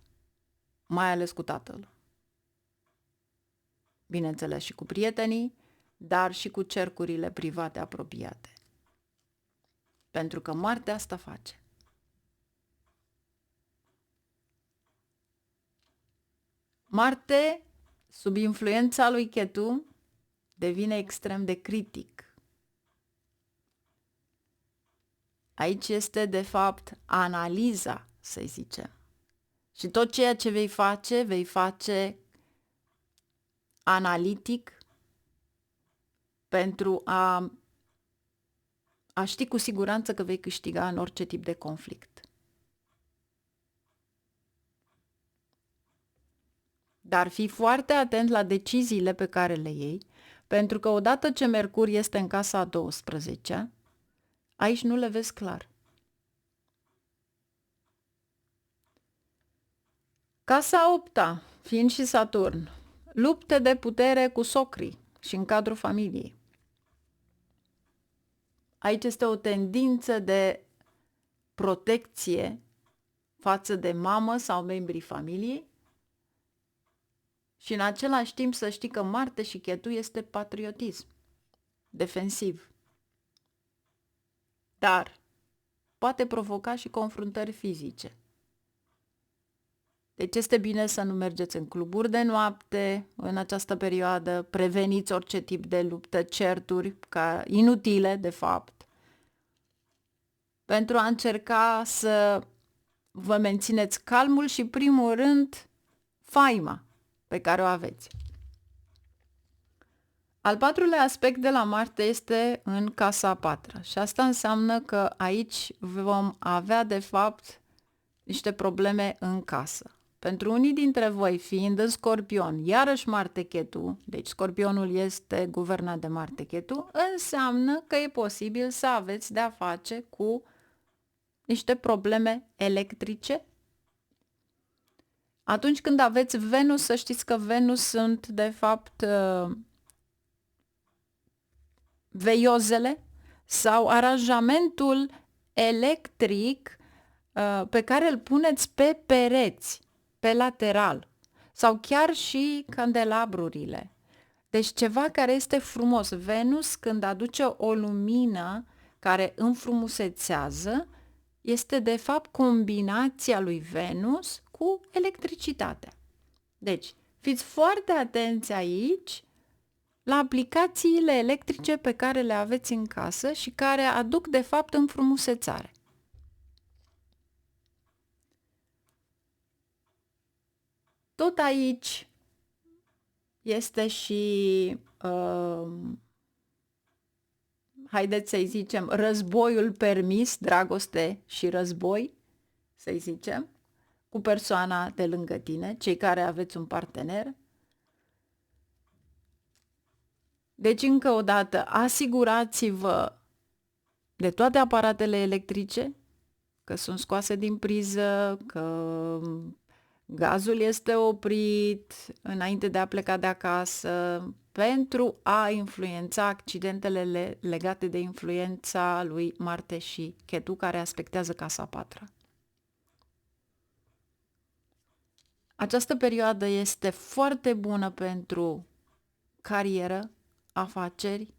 mai ales cu tatăl. Bineînțeles și cu prietenii, dar și cu cercurile private apropiate. Pentru că Marte asta face. Marte, sub influența lui Ketu, devine extrem de critic. Aici este, de fapt, analiza, să zicem. Și tot ceea ce vei face analitic pentru a ști cu siguranță că vei câștiga în orice tip de conflict. Dar fii foarte atent la deciziile pe care le iei, pentru că odată ce Mercur este în casa a 12, aici nu le vezi clar. Casa 8, fiind și Saturn, lupte de putere cu socrii și în cadrul familiei. Aici este o tendință de protecție față de mamă sau membrii familiei și în același timp să știi că Marte și Chetu este patriotism, defensiv. Dar poate provoca și confruntări fizice. Deci este bine să nu mergeți în cluburi de noapte în această perioadă, preveniți orice tip de luptă, certuri inutile, de fapt, pentru a încerca să vă mențineți calmul și, primul rând, faima pe care o aveți. Al patrulea aspect de la Marte este în casa a patra și asta înseamnă că aici vom avea, de fapt, niște probleme în casă. Pentru unii dintre voi, fiind în Scorpion, iarăși Marte Chetu, deci Scorpionul este guvernat de Marte Chetu, înseamnă că e posibil să aveți de-a face cu niște probleme electrice. Atunci când aveți Venus, să știți că Venus sunt, de fapt, veiozele sau aranjamentul electric pe care îl puneți pe pereți, pe lateral, sau chiar și candelabrurile. Deci ceva care este frumos. Venus, când aduce o lumină care înfrumusețează, este de fapt combinația lui Venus cu electricitatea. Deci, fiți foarte atenți aici la aplicațiile electrice pe care le aveți în casă și care aduc de fapt înfrumusețare. Tot aici este și, haideți să-i zicem, războiul permis, dragoste și război, să-i zicem, cu persoana de lângă tine, cei care aveți un partener. Deci, încă o dată, asigurați-vă de toate aparatele electrice, că sunt scoase din priză, că gazul este oprit înainte de a pleca de acasă, pentru a influența accidentele legate de influența lui Marte și Ketu, care aspectează casa a patra. Această perioadă este foarte bună pentru carieră, afaceri,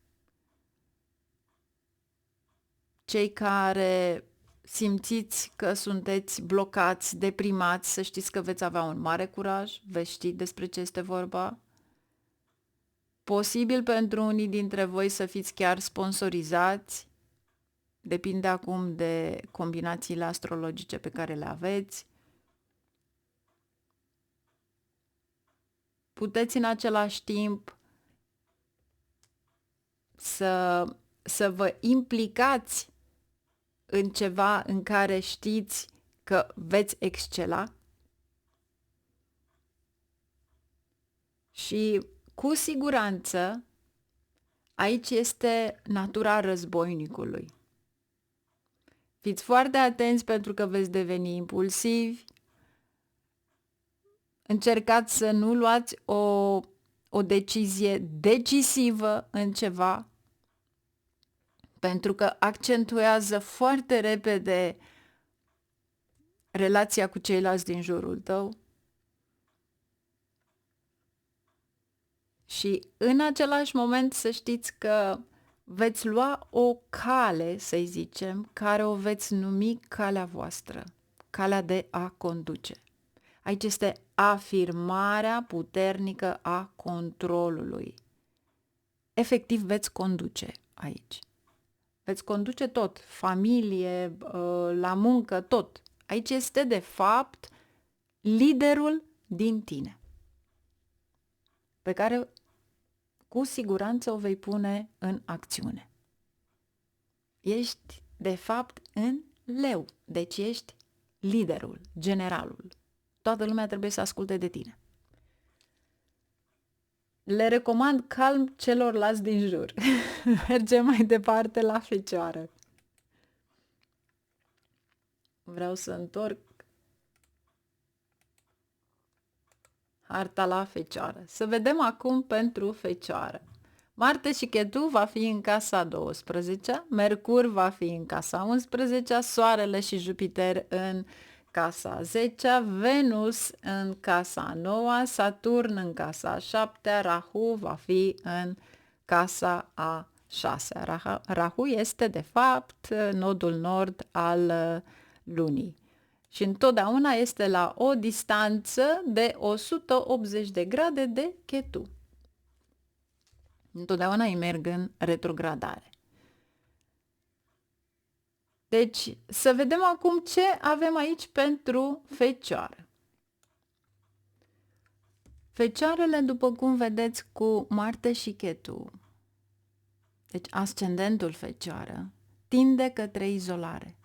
cei care simțiți că sunteți blocați, deprimați, să știți că veți avea un mare curaj, veți ști despre ce este vorba. Posibil pentru unii dintre voi să fiți chiar sponsorizați, depinde acum de combinațiile astrologice pe care le aveți. Puteți în același timp să vă implicați în ceva în care știți că veți excela și cu siguranță aici este natura războinicului. Fiți foarte atenți pentru că veți deveni impulsivi. Încercați să nu luați o decizie decisivă în ceva, pentru că accentuează foarte repede relația cu ceilalți din jurul tău. Și în același moment să știți că veți lua o cale, să-i zicem, care o veți numi calea voastră, calea de a conduce. Aici este afirmarea puternică a controlului. Efectiv veți conduce aici. Veți conduce tot, familie, la muncă, tot. Aici este, de fapt, liderul din tine, pe care cu siguranță o vei pune în acțiune. Ești, de fapt, în leu, deci ești liderul, generalul. Toată lumea trebuie să asculte de tine. Le recomand calm celorlalți din jur. Mergem mai departe la Fecioară. Vreau să întorc harta la Fecioară. Să vedem acum pentru Fecioară. Marte și Ketu va fi în casa 12, Mercur va fi în casa 11, Soarele și Jupiter în casa 10, Venus în casa 9, Saturn în casa 7, Rahu va fi în casa a 6. Rahu este, de fapt, nodul nord al lunii. Și întotdeauna este la o distanță de 180 de grade de Ketu. Întotdeauna îi merg în retrogradare. Deci, să vedem acum ce avem aici pentru Fecioară. Fecioarele, după cum vedeți, cu Marte și Ketu, deci ascendentul Fecioară, tinde către izolare.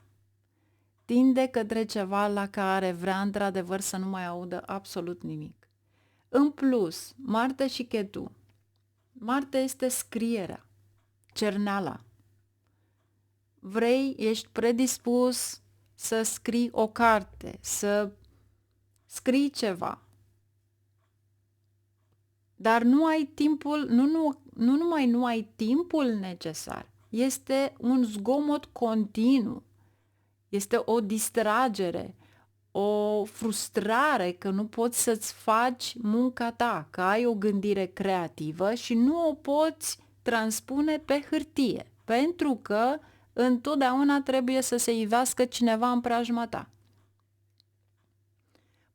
Tinde către ceva la care vrea într-adevăr să nu mai audă absolut nimic. În plus, Marte și Ketu. Marte este scrierea, cerneala. Ești predispus să scrii o carte, să scrii ceva. Dar nu ai timpul, nu numai nu ai timpul necesar, este un zgomot continuu. Este o distragere, o frustrare că nu poți să-ți faci munca ta, că ai o gândire creativă și nu o poți transpune pe hârtie, pentru că întotdeauna trebuie să se ivească cineva în preajma ta.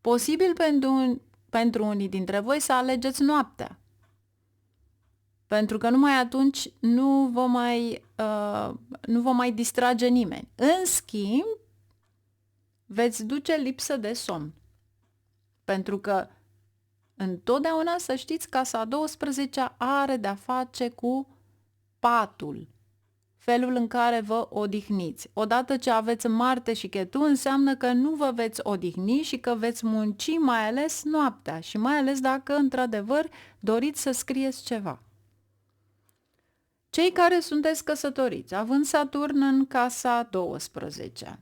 Posibil pentru unii dintre voi să alegeți noaptea. Pentru că numai atunci nu vă mai distrage nimeni. În schimb, veți duce lipsă de somn. Pentru că întotdeauna să știți, casa a 12 are de-a face cu patul, felul în care vă odihniți. Odată ce aveți Marte și Ketu, înseamnă că nu vă veți odihni și că veți munci mai ales noaptea și mai ales dacă, într-adevăr, doriți să scrieți ceva. Cei care sunteți căsătoriți, având Saturn în casa 12,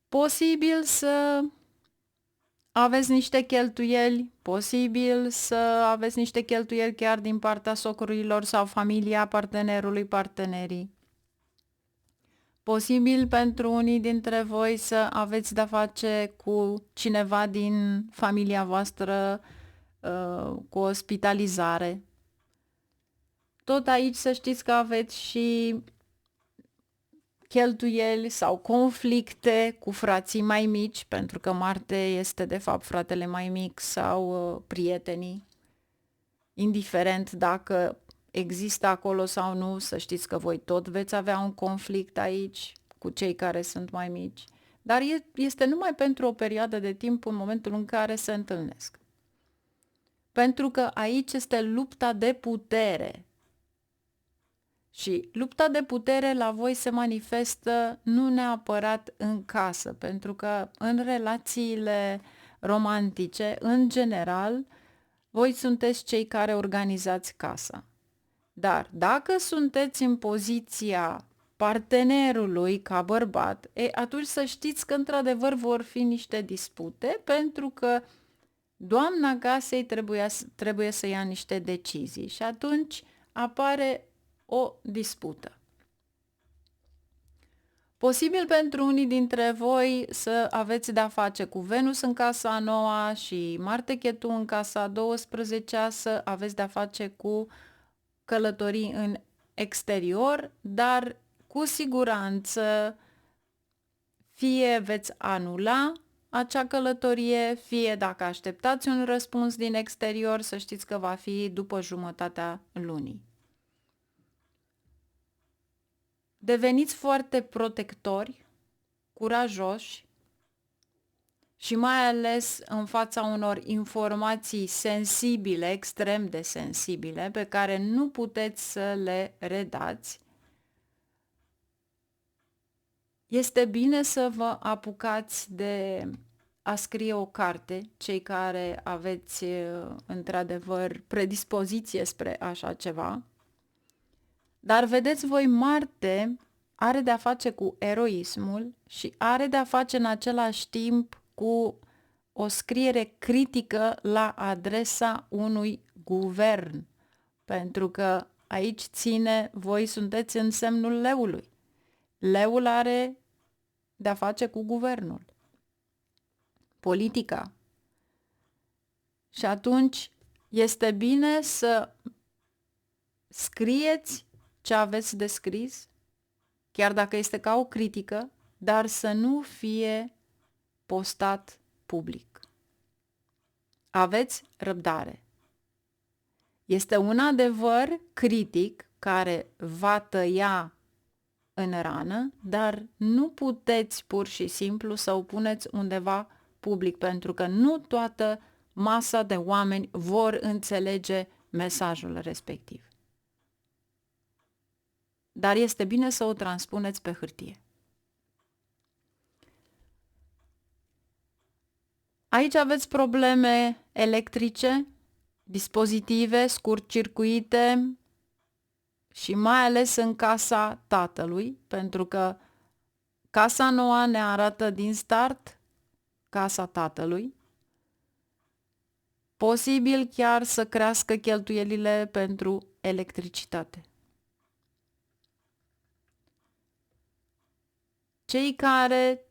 posibil să aveți niște cheltuieli, posibil să aveți niște cheltuieli chiar din partea socrurilor sau familia partenerului, partenerii. Posibil pentru unii dintre voi să aveți de-a face cu cineva din familia voastră, cu ospitalizare. Tot aici să știți că aveți și cheltuieli sau conflicte cu frații mai mici, pentru că Marte este de fapt fratele mai mic sau prietenii. Indiferent dacă există acolo sau nu, să știți că voi tot veți avea un conflict aici cu cei care sunt mai mici. Dar este numai pentru o perioadă de timp în momentul în care se întâlnesc. Pentru că aici este lupta de putere. Și lupta de putere la voi se manifestă nu neapărat în casă, pentru că în relațiile romantice, în general, voi sunteți cei care organizați casa. Dar dacă sunteți în poziția partenerului ca bărbat, atunci să știți că într-adevăr vor fi niște dispute, pentru că doamna casei trebuie să ia niște decizii și atunci apare o dispută. Posibil pentru unii dintre voi să aveți de-a face cu Venus în casa a 9 și Marte Ketu în casa a 12, să aveți de-a face cu călătorii în exterior, dar cu siguranță fie veți anula acea călătorie, fie dacă așteptați un răspuns din exterior, să știți că va fi după jumătatea lunii. Deveniți foarte protectori, curajoși și mai ales în fața unor informații sensibile, extrem de sensibile, pe care nu puteți să le redați. Este bine să vă apucați de a scrie o carte, cei care aveți într-adevăr predispoziție spre așa ceva. Dar vedeți voi, Marte are de-a face cu eroismul și are de-a face în același timp cu o scriere critică la adresa unui guvern, pentru că aici ține, voi sunteți în semnul leului. Leul are de-a face cu guvernul, politica. Și atunci este bine să scrieți ce aveți de scris, chiar dacă este ca o critică, dar să nu fie postat public. Aveți răbdare. Este un adevăr critic care va tăia în rană, dar nu puteți pur și simplu să o puneți undeva public, pentru că nu toată masa de oameni vor înțelege mesajul respectiv. Dar este bine să o transpuneți pe hârtie. Aici aveți probleme electrice, dispozitive, scurt-circuite și mai ales în casa tatălui, pentru că casa nouă ne arată din start casa tatălui. Posibil chiar să crească cheltuielile pentru electricitate. Cei care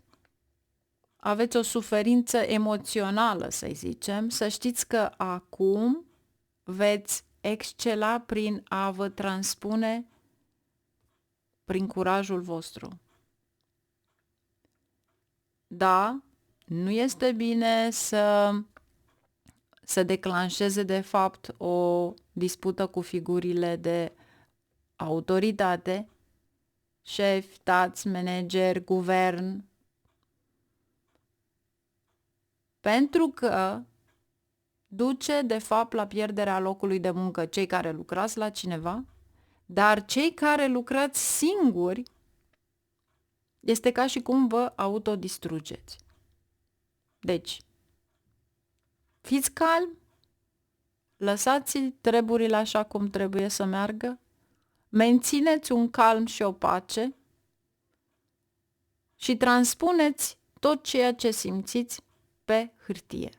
aveți o suferință emoțională, să zicem, să știți că acum veți excela prin a vă transpune prin curajul vostru. Da, nu este bine să să declanșeze de fapt o dispută cu figurile de autoritate, șef, tați, manager, guvern, pentru că duce de fapt la pierderea locului de muncă cei care lucrați la cineva, dar cei care lucrați singuri este ca și cum vă autodistrugeți. Deci, fiți calmi, lăsați treburile așa cum trebuie să meargă, mențineți un calm și o pace și transpuneți tot ceea ce simțiți pe hârtie.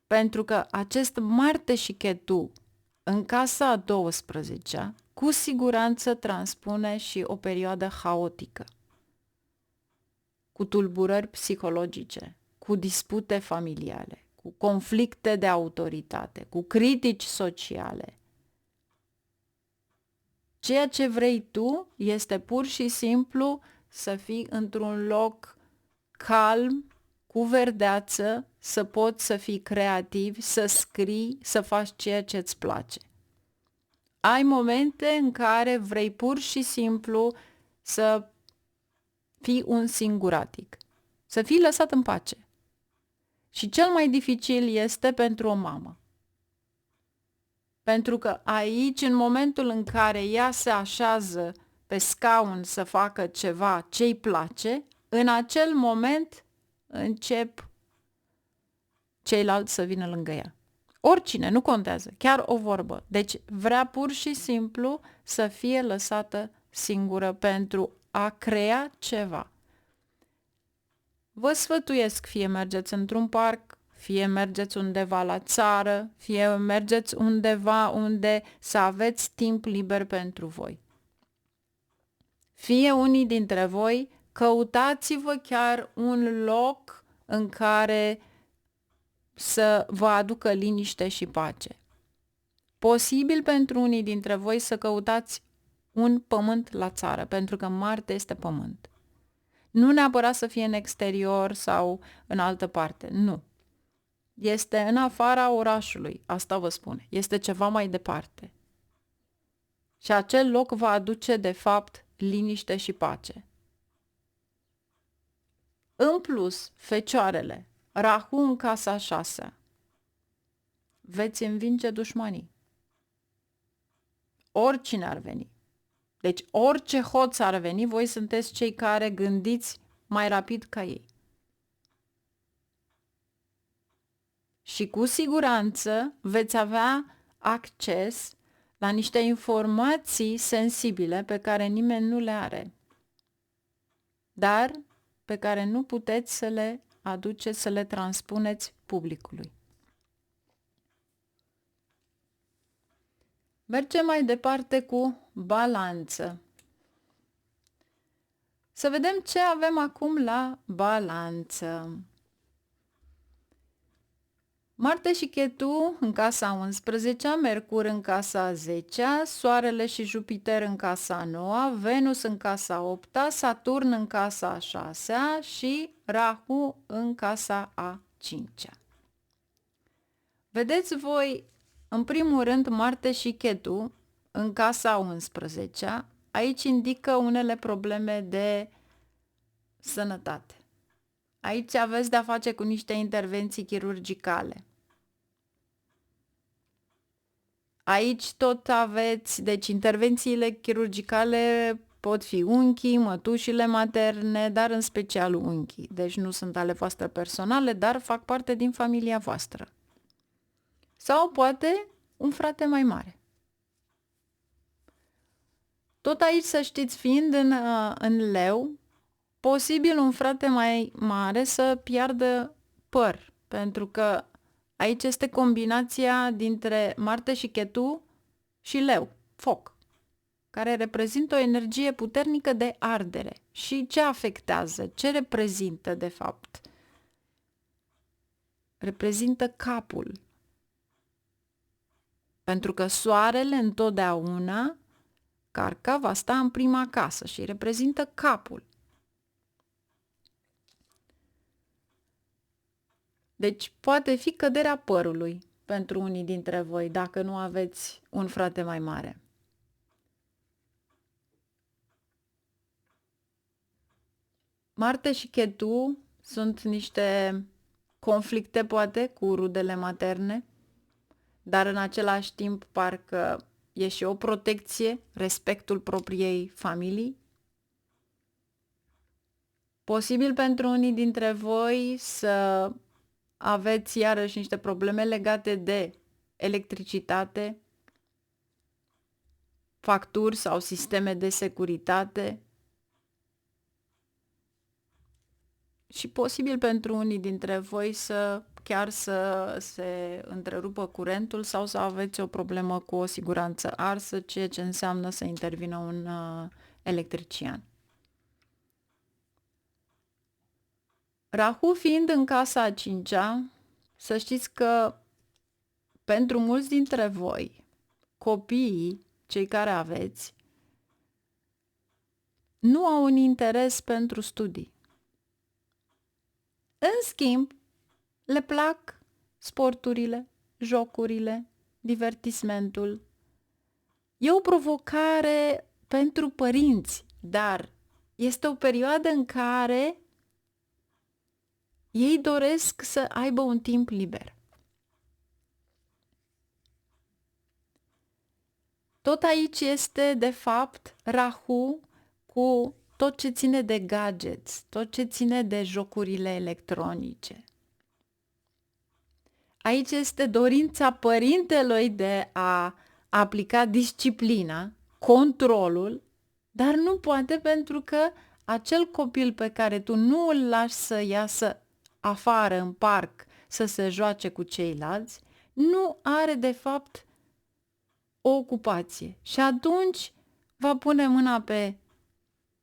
Pentru că acest Marte și Ketu în casa a 12-a cu siguranță transpune și o perioadă haotică, cu tulburări psihologice, cu dispute familiale, cu conflicte de autoritate, cu critici sociale. Ceea ce vrei tu este pur și simplu să fii într-un loc calm, cu verdeață, să poți să fii creativ, să scrii, să faci ceea ce îți place. Ai momente în care vrei pur și simplu să fii un singuratic, să fii lăsat în pace. Și cel mai dificil este pentru o mamă. Pentru că aici, în momentul în care ea se așează pe scaun să facă ceva ce-i place, în acel moment încep ceilalți să vină lângă ea. Oricine, nu contează, chiar o vorbă. Deci vrea pur și simplu să fie lăsată singură pentru a crea ceva. Vă sfătuiesc, fie mergeți într-un parc, fie mergeți undeva la țară, fie mergeți undeva unde să aveți timp liber pentru voi. Fie unii dintre voi, căutați-vă chiar un loc în care să vă aducă liniște și pace. Posibil pentru unii dintre voi să căutați un pământ la țară, pentru că Marte este pământ. Nu neapărat să fie în exterior sau în altă parte, nu. Este în afara orașului, asta vă spune. Este ceva mai departe. Și acel loc va aduce, de fapt, liniște și pace. În plus, fecioarele, Rahu în casa a 6-a, veți învinge dușmanii. Oricine ar veni. Deci orice hoț ar veni, voi sunteți cei care gândiți mai rapid ca ei. Și cu siguranță veți avea acces la niște informații sensibile pe care nimeni nu le are, dar pe care nu puteți să le aduceți, să le transpuneți publicului. Mergem mai departe cu balanță. Să vedem ce avem acum la balanță. Marte și Ketu în casa 11-a, Mercur în casa 10-a, Soarele și Jupiter în casa 9-a, Venus în casa 8-a, Saturn în casa 6-a și Rahu în casa a 5-a. Vedeți voi, în primul rând, Marte și Ketu în casa 11-a, aici indică unele probleme de sănătate. Aici aveți de-a face cu niște intervenții chirurgicale. Aici tot aveți, deci intervențiile chirurgicale pot fi unchii, mătușile materne, dar în special unchii. Deci nu sunt ale voastre personale, dar fac parte din familia voastră. Sau poate un frate mai mare. Tot aici, să știți, fiind în leu, posibil un frate mai mare să piardă păr, pentru că aici este combinația dintre Marte și Ketu și leu, foc, care reprezintă o energie puternică de ardere. Și ce afectează? Ce reprezintă, de fapt? Reprezintă capul. Pentru că soarele întotdeauna, Carca, va sta în prima casă și reprezintă capul. Deci poate fi căderea părului pentru unii dintre voi, dacă nu aveți un frate mai mare. Marte și Ketu sunt niște conflicte, poate, cu rudele materne, dar în același timp parcă e și o protecție, respectul propriei familii. Posibil pentru unii dintre voi să aveți iarăși niște probleme legate de electricitate, facturi sau sisteme de securitate și posibil pentru unii dintre voi chiar să se întrerupă curentul sau să aveți o problemă cu o siguranță arsă, ceea ce înseamnă să intervină un electrician. Rahu fiind în casa a 5-a, să știți că pentru mulți dintre voi, copiii, cei care aveți, nu au un interes pentru studii. În schimb, le plac sporturile, jocurile, divertismentul. E o provocare pentru părinți, dar este o perioadă în care ei doresc să aibă un timp liber. Tot aici este, de fapt, Rahu cu tot ce ține de gadgets, tot ce ține de jocurile electronice. Aici este dorința părintelui de a aplica disciplina, controlul, dar nu poate pentru că acel copil pe care tu nu îl lași să iasă afară în parc să se joace cu ceilalți, nu are de fapt o ocupație și atunci va pune mâna pe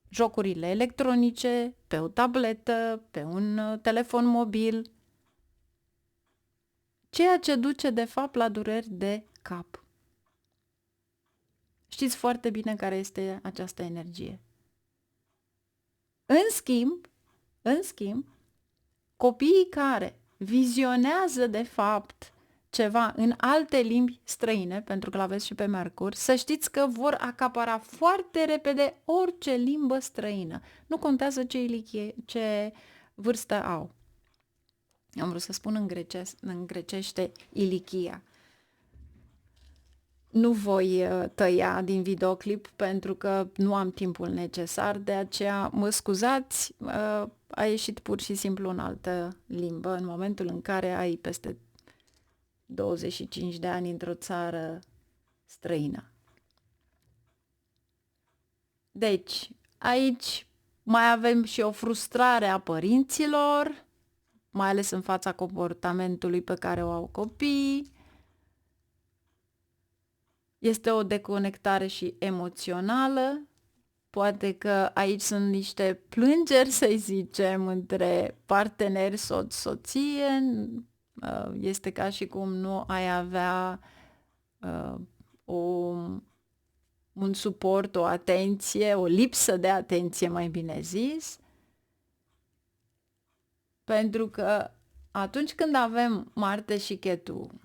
jocurile electronice, pe o tabletă, pe un telefon mobil, ceea ce duce de fapt la dureri de cap. Știți foarte bine care este această energie. În schimb, copiii care vizionează de fapt ceva în alte limbi străine, pentru că l-aveți și pe Mercur, să știți că vor acapara foarte repede orice limbă străină. Nu contează ce vârstă au. Am vrut să spun în grecește ilichia. Nu voi tăia din videoclip pentru că nu am timpul necesar, de aceea mă scuzați, a ieșit pur și simplu în altă limbă în momentul în care ai peste 25 de ani într-o țară străină. Deci, aici mai avem și o frustrare a părinților, mai ales în fața comportamentului pe care o au copiii. Este o deconectare și emoțională. Poate că aici sunt niște plângeri, să să-i între parteneri soț-soție. Este ca și cum nu ai avea un suport, o atenție, o lipsă de atenție, mai bine zis. Pentru că atunci când avem Marte și Ketu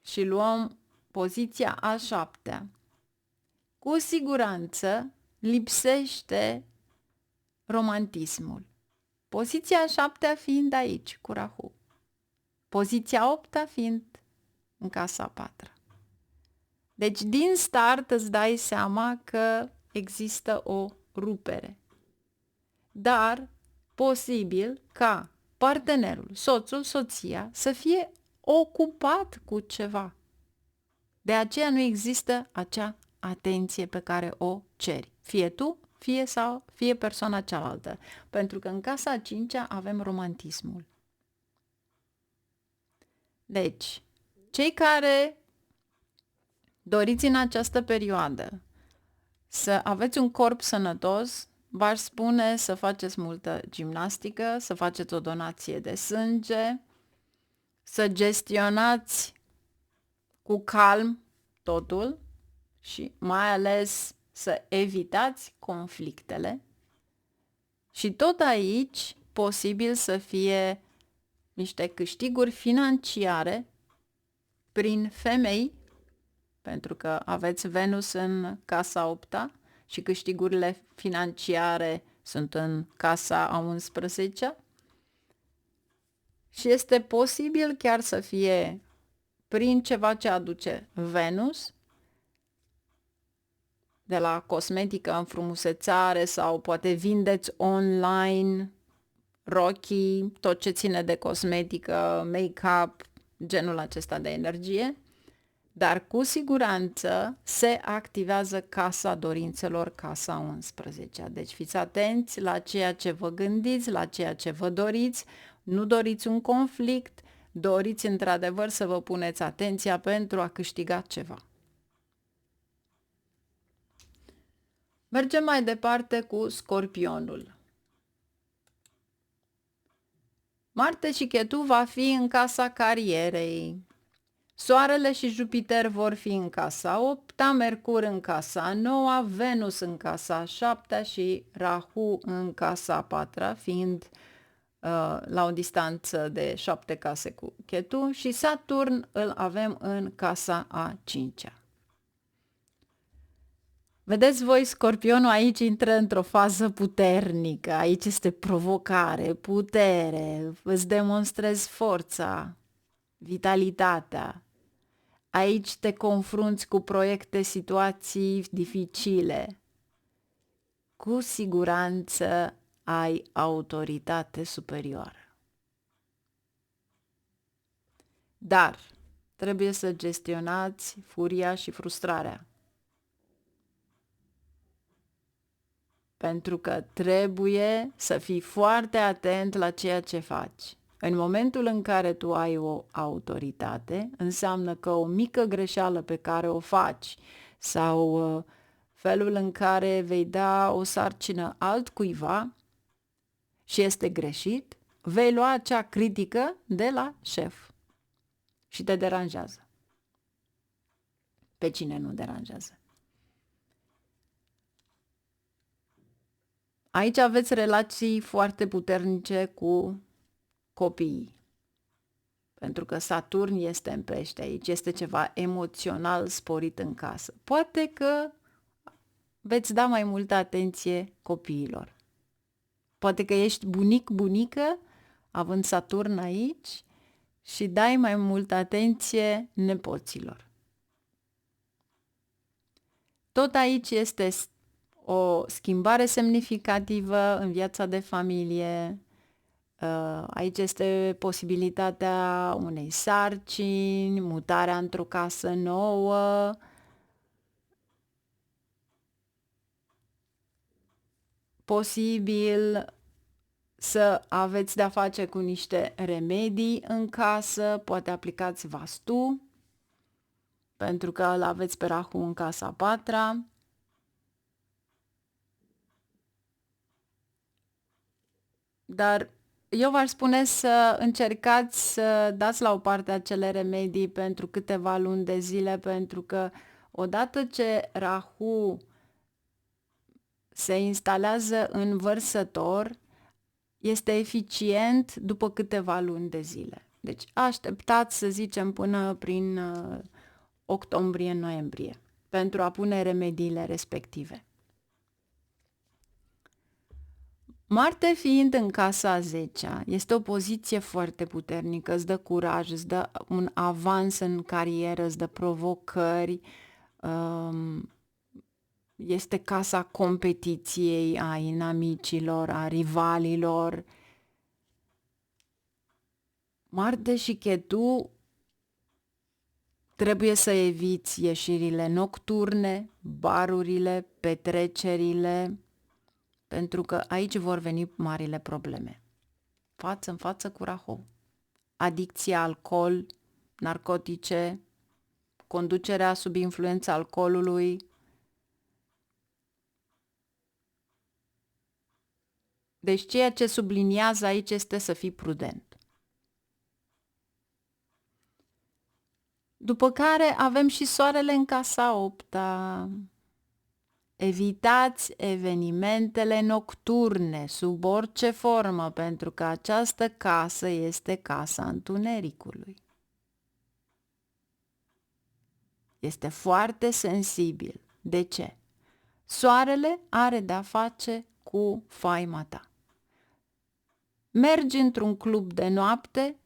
și luăm poziția a 7-a, cu siguranță lipsește romantismul. Poziția a 7-a fiind aici, cu Rahu. Poziția a 8-a fiind în casa a 4-a. Deci, din start îți dai seama că există o rupere. Dar, posibil ca partenerul, soțul, soția, să fie ocupat cu ceva. De aceea nu există acea atenție pe care o ceri. Fie tu, fie persoana cealaltă. Pentru că în casa a 5-a avem romantismul. Deci, cei care doriți în această perioadă să aveți un corp sănătos, v-aș spune să faceți multă gimnastică, să faceți o donație de sânge, să gestionați cu calm totul și mai ales să evitați conflictele. Și tot aici posibil să fie niște câștiguri financiare prin femei, pentru că aveți Venus în casa 8-a și câștigurile financiare sunt în casa a 11-a. Și este posibil chiar să fie prin ceva ce aduce Venus, de la cosmetică, înfrumusețare sau poate vindeți online rochii, tot ce ține de cosmetică, make-up, genul acesta de energie, dar cu siguranță se activează casa dorințelor, casa 11. Deci fiți atenți la ceea ce vă gândiți, la ceea ce vă doriți, nu doriți un conflict, doriți într-adevăr să vă puneți atenția pentru a câștiga ceva. Mergem mai departe cu Scorpionul. Marte și Chetu va fi în casa carierei. Soarele și Jupiter vor fi în casa 8-a, Mercur în casa 9-a, Venus în casa 7-a și Rahu în casa 4-a, fiind la o distanță de 7 case cu Chetu, și Saturn îl avem în casa a 5-a. Vedeți voi, Scorpionul aici intră într-o fază puternică, aici este provocare, putere, îți demonstrezi forța, vitalitatea. Aici te confrunți cu proiecte, situații dificile. Cu siguranță ai autoritate superioară. Dar trebuie să gestionați furia și frustrarea. Pentru că trebuie să fii foarte atent la ceea ce faci. În momentul în care tu ai o autoritate, înseamnă că o mică greșeală pe care o faci sau felul în care vei da o sarcină altcuiva și este greșit, vei lua acea critică de la șef și te deranjează. Pe cine nu deranjează? Aici aveți relații foarte puternice cu copiii. Pentru că Saturn este în Pește aici, este ceva emoțional sporit în casă. Poate că veți da mai multă atenție copiilor. Poate că ești bunic, bunică, având Saturn aici, și dai mai multă atenție nepoților. Tot aici este o schimbare semnificativă în viața de familie. Aici este posibilitatea unei sarcini, mutarea într-o casă nouă. Posibil să aveți de-a face cu niște remedii în casă, poate aplicați vastu, pentru că îl aveți pe Rahu în casa 4-a. Dar eu v-aș spune să încercați să dați la o parte acele remedii pentru câteva luni de zile, pentru că odată ce Rahu se instalează în Vărsător, este eficient după câteva luni de zile. Deci așteptați, să zicem, până prin octombrie-noiembrie pentru a pune remediile respective. Marte fiind în casa a 10-a, este o poziție foarte puternică, îți dă curaj, îți dă un avans în carieră, îți dă provocări, este casa competiției, a inamicilor, a rivalilor. Marte și Chetu trebuie să eviți ieșirile nocturne, barurile, petrecerile, pentru că aici vor veni marile probleme. Față în față cu Rahu. Adicția, alcool, narcotice, conducerea sub influența alcoolului. Deci ceea ce subliniază aici este să fii prudent. După care avem și soarele în casa 8-a. Evitați evenimentele nocturne, sub orice formă, pentru că această casă este casa întunericului. Este foarte sensibil. De ce? Soarele are de-a face cu faima ta. Mergi într-un club de noapte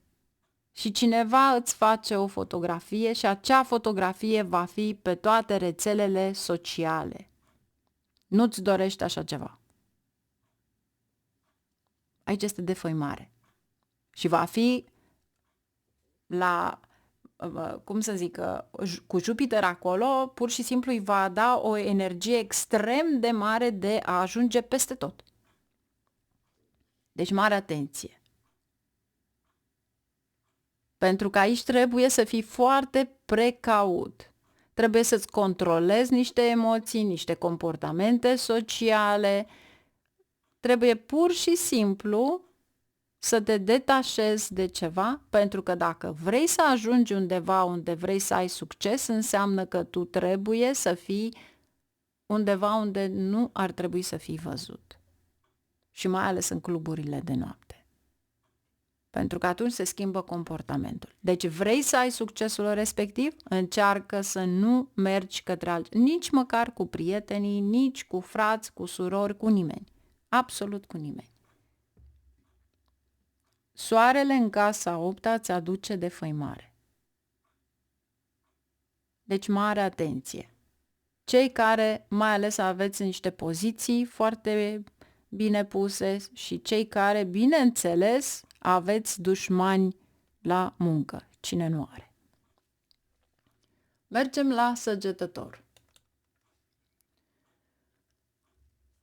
și cineva îți face o fotografie și acea fotografie va fi pe toate rețelele sociale. Nu-ți dorești așa ceva. Aici este defăimare. Și va fi la, cu Jupiter acolo, pur și simplu îi va da o energie extrem de mare de a ajunge peste tot. Deci mare atenție. Pentru că aici trebuie să fii foarte precaut. Trebuie să-ți controlezi niște emoții, niște comportamente sociale. Trebuie pur și simplu să te detașezi de ceva, pentru că dacă vrei să ajungi undeva unde vrei să ai succes, înseamnă că tu trebuie să fii undeva unde nu ar trebui să fii văzut. Și mai ales în cluburile de noapte. Pentru că atunci se schimbă comportamentul. Deci vrei să ai succesul respectiv? Încearcă să nu mergi către alții, nici măcar cu prietenii, nici cu frați, cu surori, cu nimeni. Absolut cu nimeni. Soarele în casa 8-a îți aduce defăimare. Deci mare atenție. Cei care mai ales aveți niște poziții foarte bine puse și cei care, bineînțeles, aveți dușmani la muncă. Cine nu are? Mergem la Săgetător.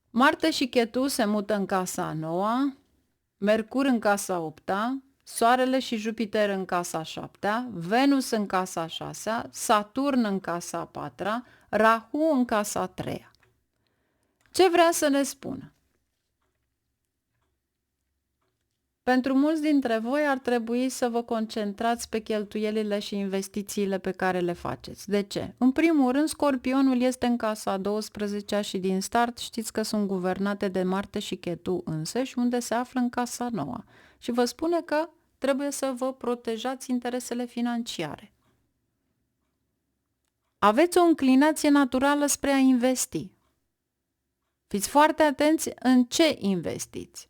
Marte și Chetu se mută în casa 9-a, Mercur în casa 8-a, Soarele și Jupiter în casa 7-a, Venus în casa 6-a, Saturn în casa 4-a, Rahu în casa 3-a. Ce vrea să ne spună? Pentru mulți dintre voi ar trebui să vă concentrați pe cheltuielile și investițiile pe care le faceți. De ce? În primul rând, Scorpionul este în casa 12-a și din start știți că sunt guvernate de Marte și Chetu însăși, unde se află în casa 9-a. Și vă spune că trebuie să vă protejați interesele financiare. Aveți o înclinație naturală spre a investi. Fiți foarte atenți în ce investiți.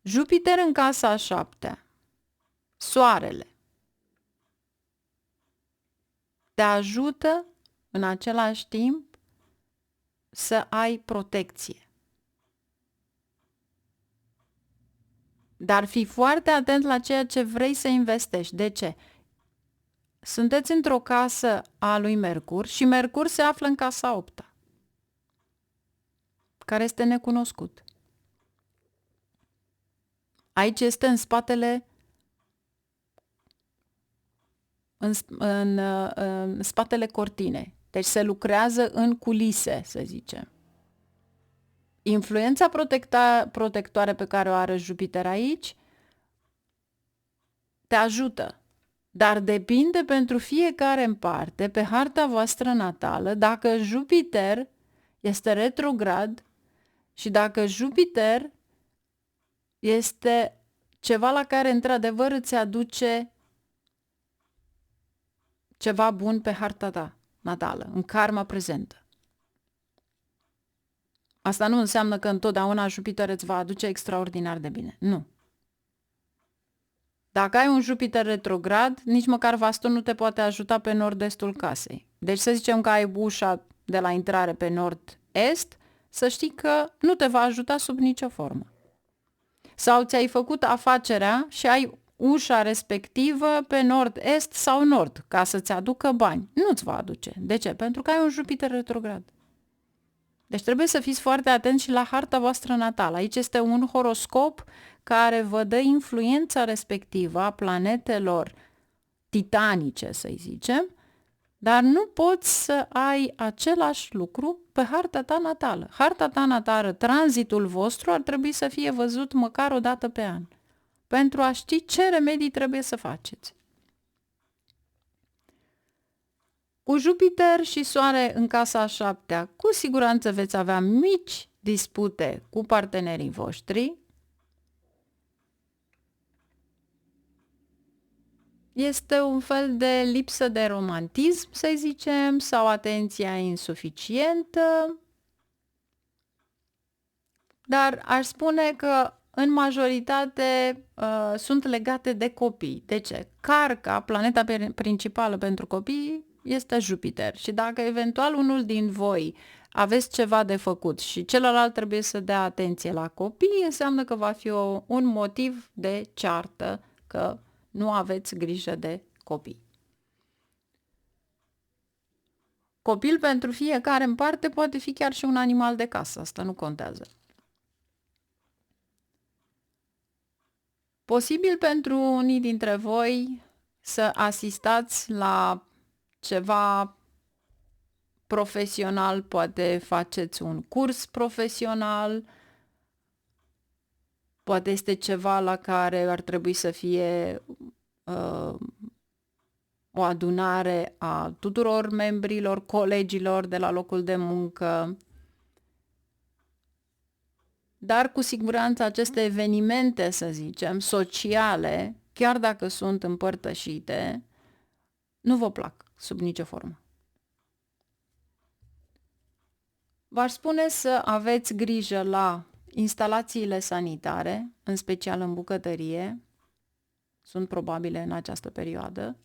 Jupiter în casa 7-a, Soarele, te ajută în același timp să ai protecție. Dar fii foarte atent la ceea ce vrei să investești. De ce? Sunteți într-o casă a lui Mercur și Mercur se află în casa 8-a, care este necunoscut. Aici este în spatele cortinei. Deci se lucrează în culise, să zicem. Influența protectoare pe care o are Jupiter aici te ajută. Dar depinde pentru fiecare în parte, pe harta voastră natală, dacă Jupiter este retrograd și dacă Jupiter este ceva la care într-adevăr îți aduce ceva bun pe harta ta natală, în karma prezentă. Asta nu înseamnă că întotdeauna Jupiter îți va aduce extraordinar de bine. Nu. Dacă ai un Jupiter retrograd, nici măcar baston nu te poate ajuta pe nord-estul casei. Deci să zicem că ai ușa de la intrare pe nord-est, să știi că nu te va ajuta sub nicio formă. Sau ți-ai făcut afacerea și ai ușa respectivă pe nord-est sau nord, ca să-ți aducă bani. Nu-ți va aduce. De ce? Pentru că ai un Jupiter retrograd. Deci trebuie să fiți foarte atenți și la harta voastră natală. Aici este un horoscop care vă dă influența respectivă a planetelor titanice, să-i zicem, dar nu poți să ai același lucru pe harta ta natală. Harta ta natală, tranzitul vostru ar trebui să fie văzut măcar o dată pe an, pentru a ști ce remedii trebuie să faceți. Cu Jupiter și Soare în casa a 7-a, cu siguranță veți avea mici dispute cu partenerii voștri. Este un fel de lipsă de romantism, să zicem, sau atenția insuficientă, dar aș spune că în majoritate sunt legate de copii. De ce? Carca, planeta principală pentru copii, este Jupiter și dacă eventual unul din voi aveți ceva de făcut și celălalt trebuie să dea atenție la copii, înseamnă că va fi un motiv de ceartă, că nu aveți grijă de copii. Copil pentru fiecare în parte poate fi chiar și un animal de casă, asta nu contează. Posibil pentru unii dintre voi să asistați la ceva profesional, poate faceți un curs profesional, poate este ceva la care ar trebui să fie o adunare a tuturor membrilor, colegilor de la locul de muncă. Dar cu siguranță aceste evenimente, să zicem, sociale, chiar dacă sunt împărtășite, nu vă plac sub nicio formă. V-aș spune să aveți grijă la instalațiile sanitare, în special în bucătărie, sunt probabile în această perioadă.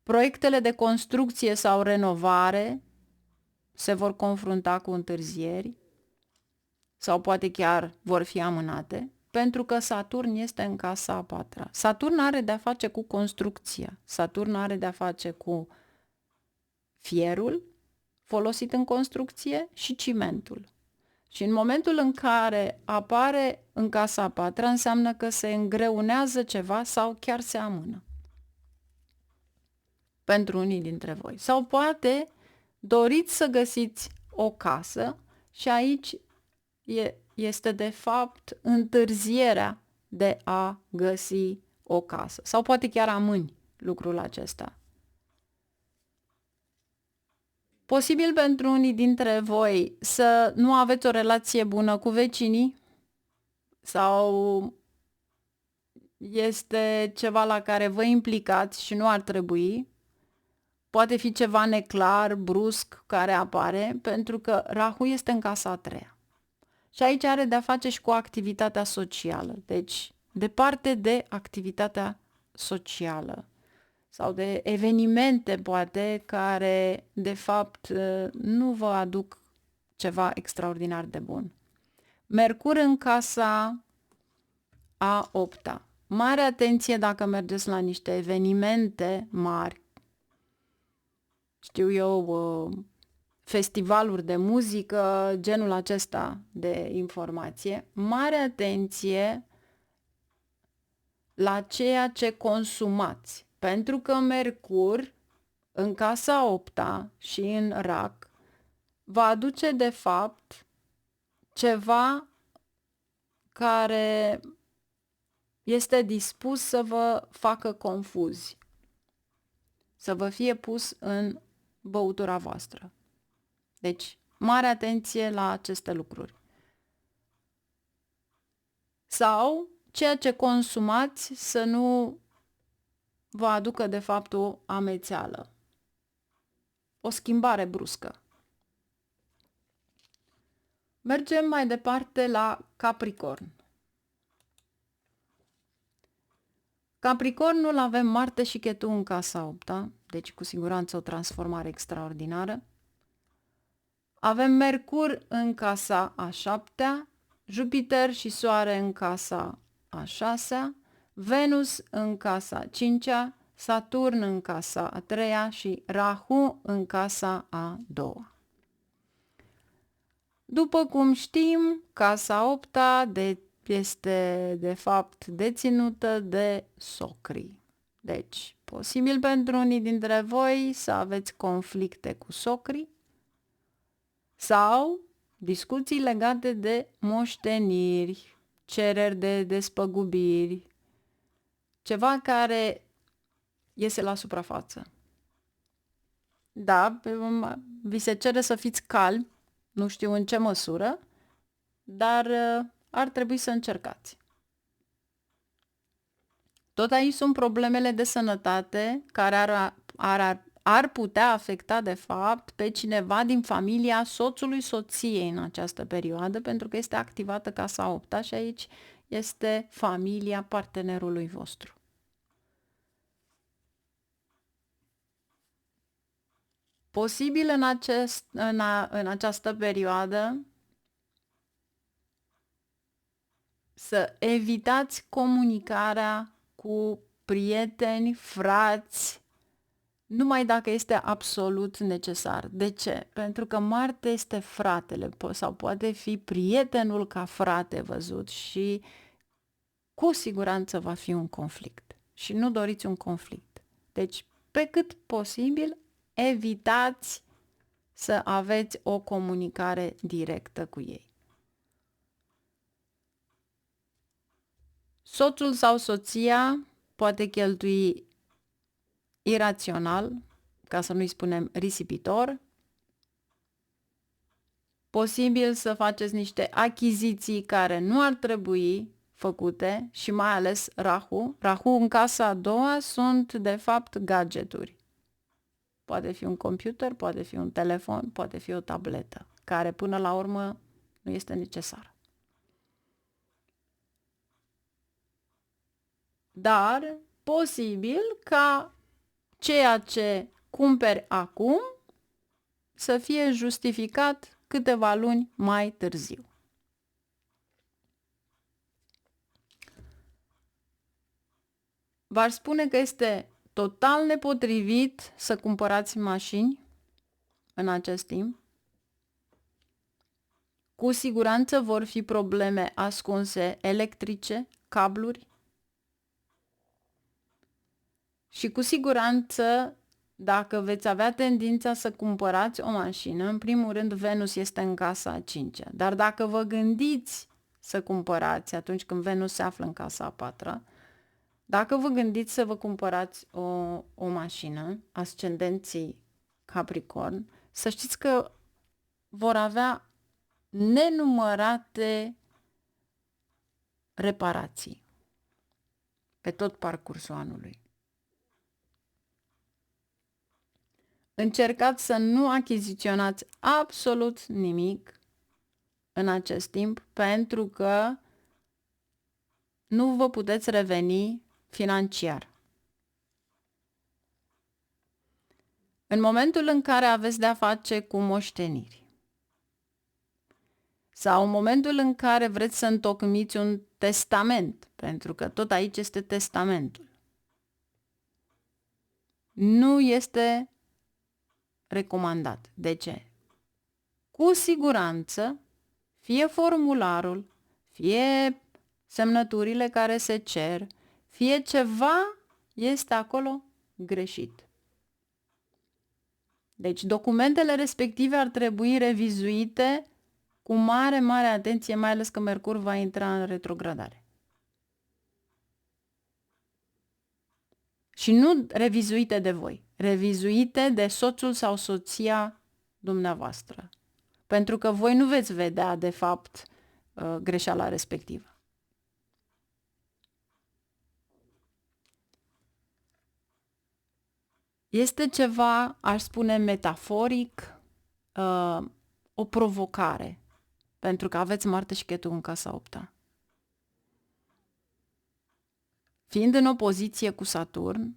Proiectele de construcție sau renovare se vor confrunta cu întârzieri sau poate chiar vor fi amânate, pentru că Saturn este în casa a 4-a. Saturn are de-a face cu construcția, Saturn are de-a face cu fierul folosit în construcție și cimentul. Și în momentul în care apare în casa a 4-a, înseamnă că se îngreunează ceva sau chiar se amână. Pentru unii dintre voi. Sau poate doriți să găsiți o casă și aici este de fapt întârzierea de a găsi o casă. Sau poate chiar amâni lucrul acesta. Posibil pentru unii dintre voi să nu aveți o relație bună cu vecinii sau este ceva la care vă implicați și nu ar trebui. Poate fi ceva neclar, brusc, care apare, pentru că Rahu este în casa a 3-a. Și aici are de-a face și cu activitatea socială. Deci, departe de activitatea socială sau de evenimente, poate, care, de fapt, nu vă aduc ceva extraordinar de bun. Mercur în casa a 8-a. Mare atenție dacă mergeți la niște evenimente mari, știu eu, festivaluri de muzică, genul acesta de informație. Mare atenție la ceea ce consumați, pentru că Mercur în casa 8-a și în rac va aduce de fapt ceva care este dispus să vă facă confuzi, să vă fie pus în băutura voastră. Deci, mare atenție la aceste lucruri. Sau ceea ce consumați să nu vă aducă de fapt o amețeală, o schimbare bruscă. Mergem mai departe la Capricorn. Capricornul avem Marte și Ketu în casa 8-a, deci cu siguranță o transformare extraordinară. Avem Mercur în casa a 7-a, Jupiter și Soare în casa a 6-a, Venus în casa a 5-a, Saturn în casa a 3-a și Rahu în casa a 2-a. După cum știm, casa 8-a este de fapt deținută de socrii. Deci, posibil pentru unii dintre voi să aveți conflicte cu socrii sau discuții legate de moșteniri, cereri de despăgubiri, ceva care iese la suprafață. Da, vi se cere să fiți calmi, nu știu în ce măsură, dar ar trebui să încercați. Tot aici sunt problemele de sănătate care ar putea afecta, de fapt, pe cineva din familia soțului, soției în această perioadă, pentru că este activată casa 8 și aici este familia partenerului vostru. Posibil în această perioadă să evitați comunicarea cu prieteni, frați, numai dacă este absolut necesar. De ce? Pentru că Marte este fratele sau poate fi prietenul ca frate văzut și cu siguranță va fi un conflict. Și nu doriți un conflict. Deci, pe cât posibil, evitați să aveți o comunicare directă cu ei. Soțul sau soția poate cheltui irațional, ca să nu-i spunem risipitor. Posibil să faceți niște achiziții care nu ar trebui făcute și mai ales Rahu. Rahu în casa a doua sunt de fapt gadgeturi. Poate fi un computer, poate fi un telefon, poate fi o tabletă, care până la urmă nu este necesară. Dar posibil ca ceea ce cumperi acum să fie justificat câteva luni mai târziu. V-aș spune că este total nepotrivit să cumpărați mașini în acest timp. Cu siguranță vor fi probleme ascunse electrice, cabluri. Și cu siguranță, dacă veți avea tendința să cumpărați o mașină, în primul rând Venus este în casa a 5-a. Dar dacă vă gândiți să cumpărați atunci când Venus se află în casa a 4-a, dacă vă gândiți să vă cumpărați o mașină, ascendenții Capricorn, să știți că vor avea nenumărate reparații pe tot parcursul anului. Încercați să nu achiziționați absolut nimic în acest timp, pentru că nu vă puteți reveni financiar. În momentul în care aveți de-a face cu moșteniri sau în momentul în care vreți să întocmiți un testament, pentru că tot aici este testamentul, nu este recomandat. De ce? Cu siguranță, fie formularul, fie semnăturile care se cer, fie ceva este acolo greșit. Deci documentele respective ar trebui revizuite cu mare, mare atenție, mai ales că Mercur va intra în retrogradare. Și nu revizuite de voi, revizuite de soțul sau soția dumneavoastră. Pentru că voi nu veți vedea, de fapt, greșeala respectivă. Este ceva, aș spune, metaforic, o provocare, pentru că aveți Marte și Ketu în casa 8-a. Fiind în opoziție cu Saturn,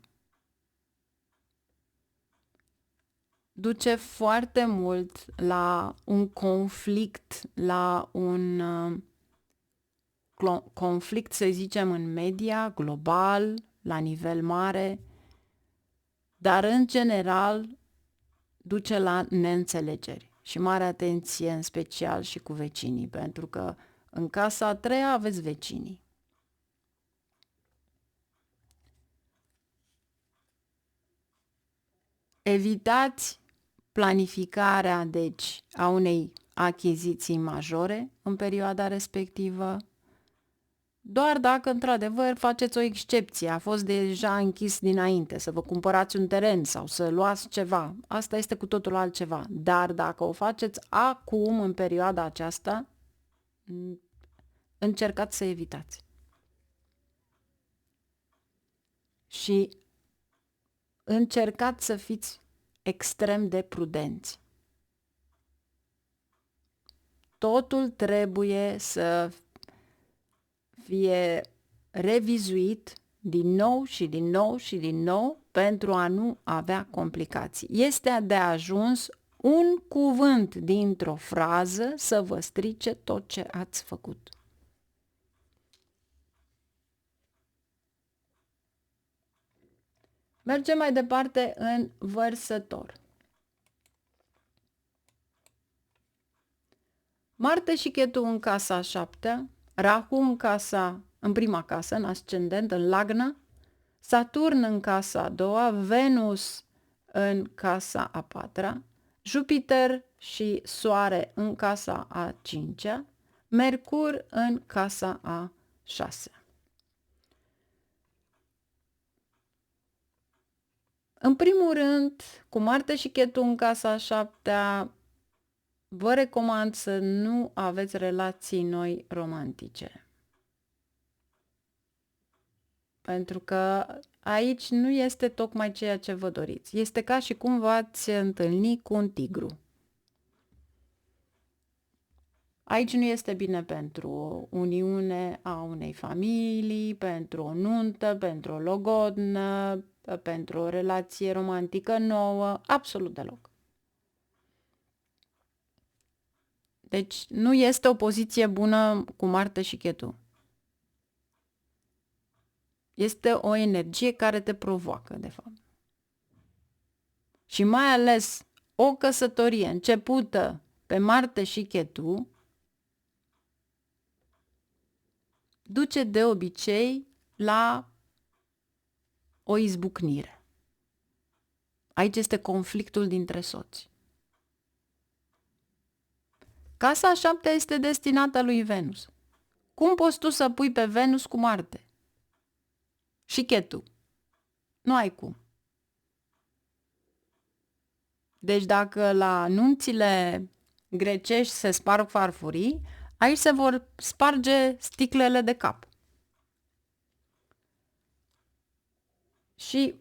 duce foarte mult la un conflict, la un conflict, să zicem, în media, global, la nivel mare, dar în general duce la neînțelegeri și mare atenție în special și cu vecinii, pentru că în casa a 3-a aveți vecinii. Evitați planificarea, deci, a unei achiziții majore în perioada respectivă. Doar dacă, într-adevăr, faceți o excepție, a fost deja închis dinainte, să vă cumpărați un teren sau să luați ceva, asta este cu totul altceva. Dar dacă o faceți acum, în perioada aceasta, încercați să evitați. Și încercați să fiți extrem de prudenți. Totul trebuie să fie revizuit din nou și din nou și din nou pentru a nu avea complicații. Este de ajuns un cuvânt dintr-o frază să vă strice tot ce ați făcut. Mergem mai departe în vărsător. Marte și Ketu în casa a 7-a, Rahu în prima casă, în ascendent, în Lagna, Saturn în casa a 2-a, Venus în casa a 4-a, Jupiter și Soare în casa a 5-a, Mercur în casa a 6-a. În primul rând, cu Marte și Ketu în casa a 7-a, vă recomand să nu aveți relații noi romantice. Pentru că aici nu este tocmai ceea ce vă doriți. Este ca și cum v-ați întâlni cu un tigru. Aici nu este bine pentru o uniune a unei familii, pentru o nuntă, pentru o logodnă, pentru o relație romantică nouă, absolut deloc. Deci nu este o poziție bună cu Marte și Ketu. Este o energie care te provoacă, de fapt. Și mai ales o căsătorie începută pe Marte și Ketu duce de obicei la o izbucnire. Aici este conflictul dintre soți. Casa a 7-a este destinată lui Venus. Cum poți tu să pui pe Venus cu Marte? Și Ketu. Nu ai cum. Deci dacă la nunțile grecești se sparg farfurii, aici se vor sparge sticlele de cap. Și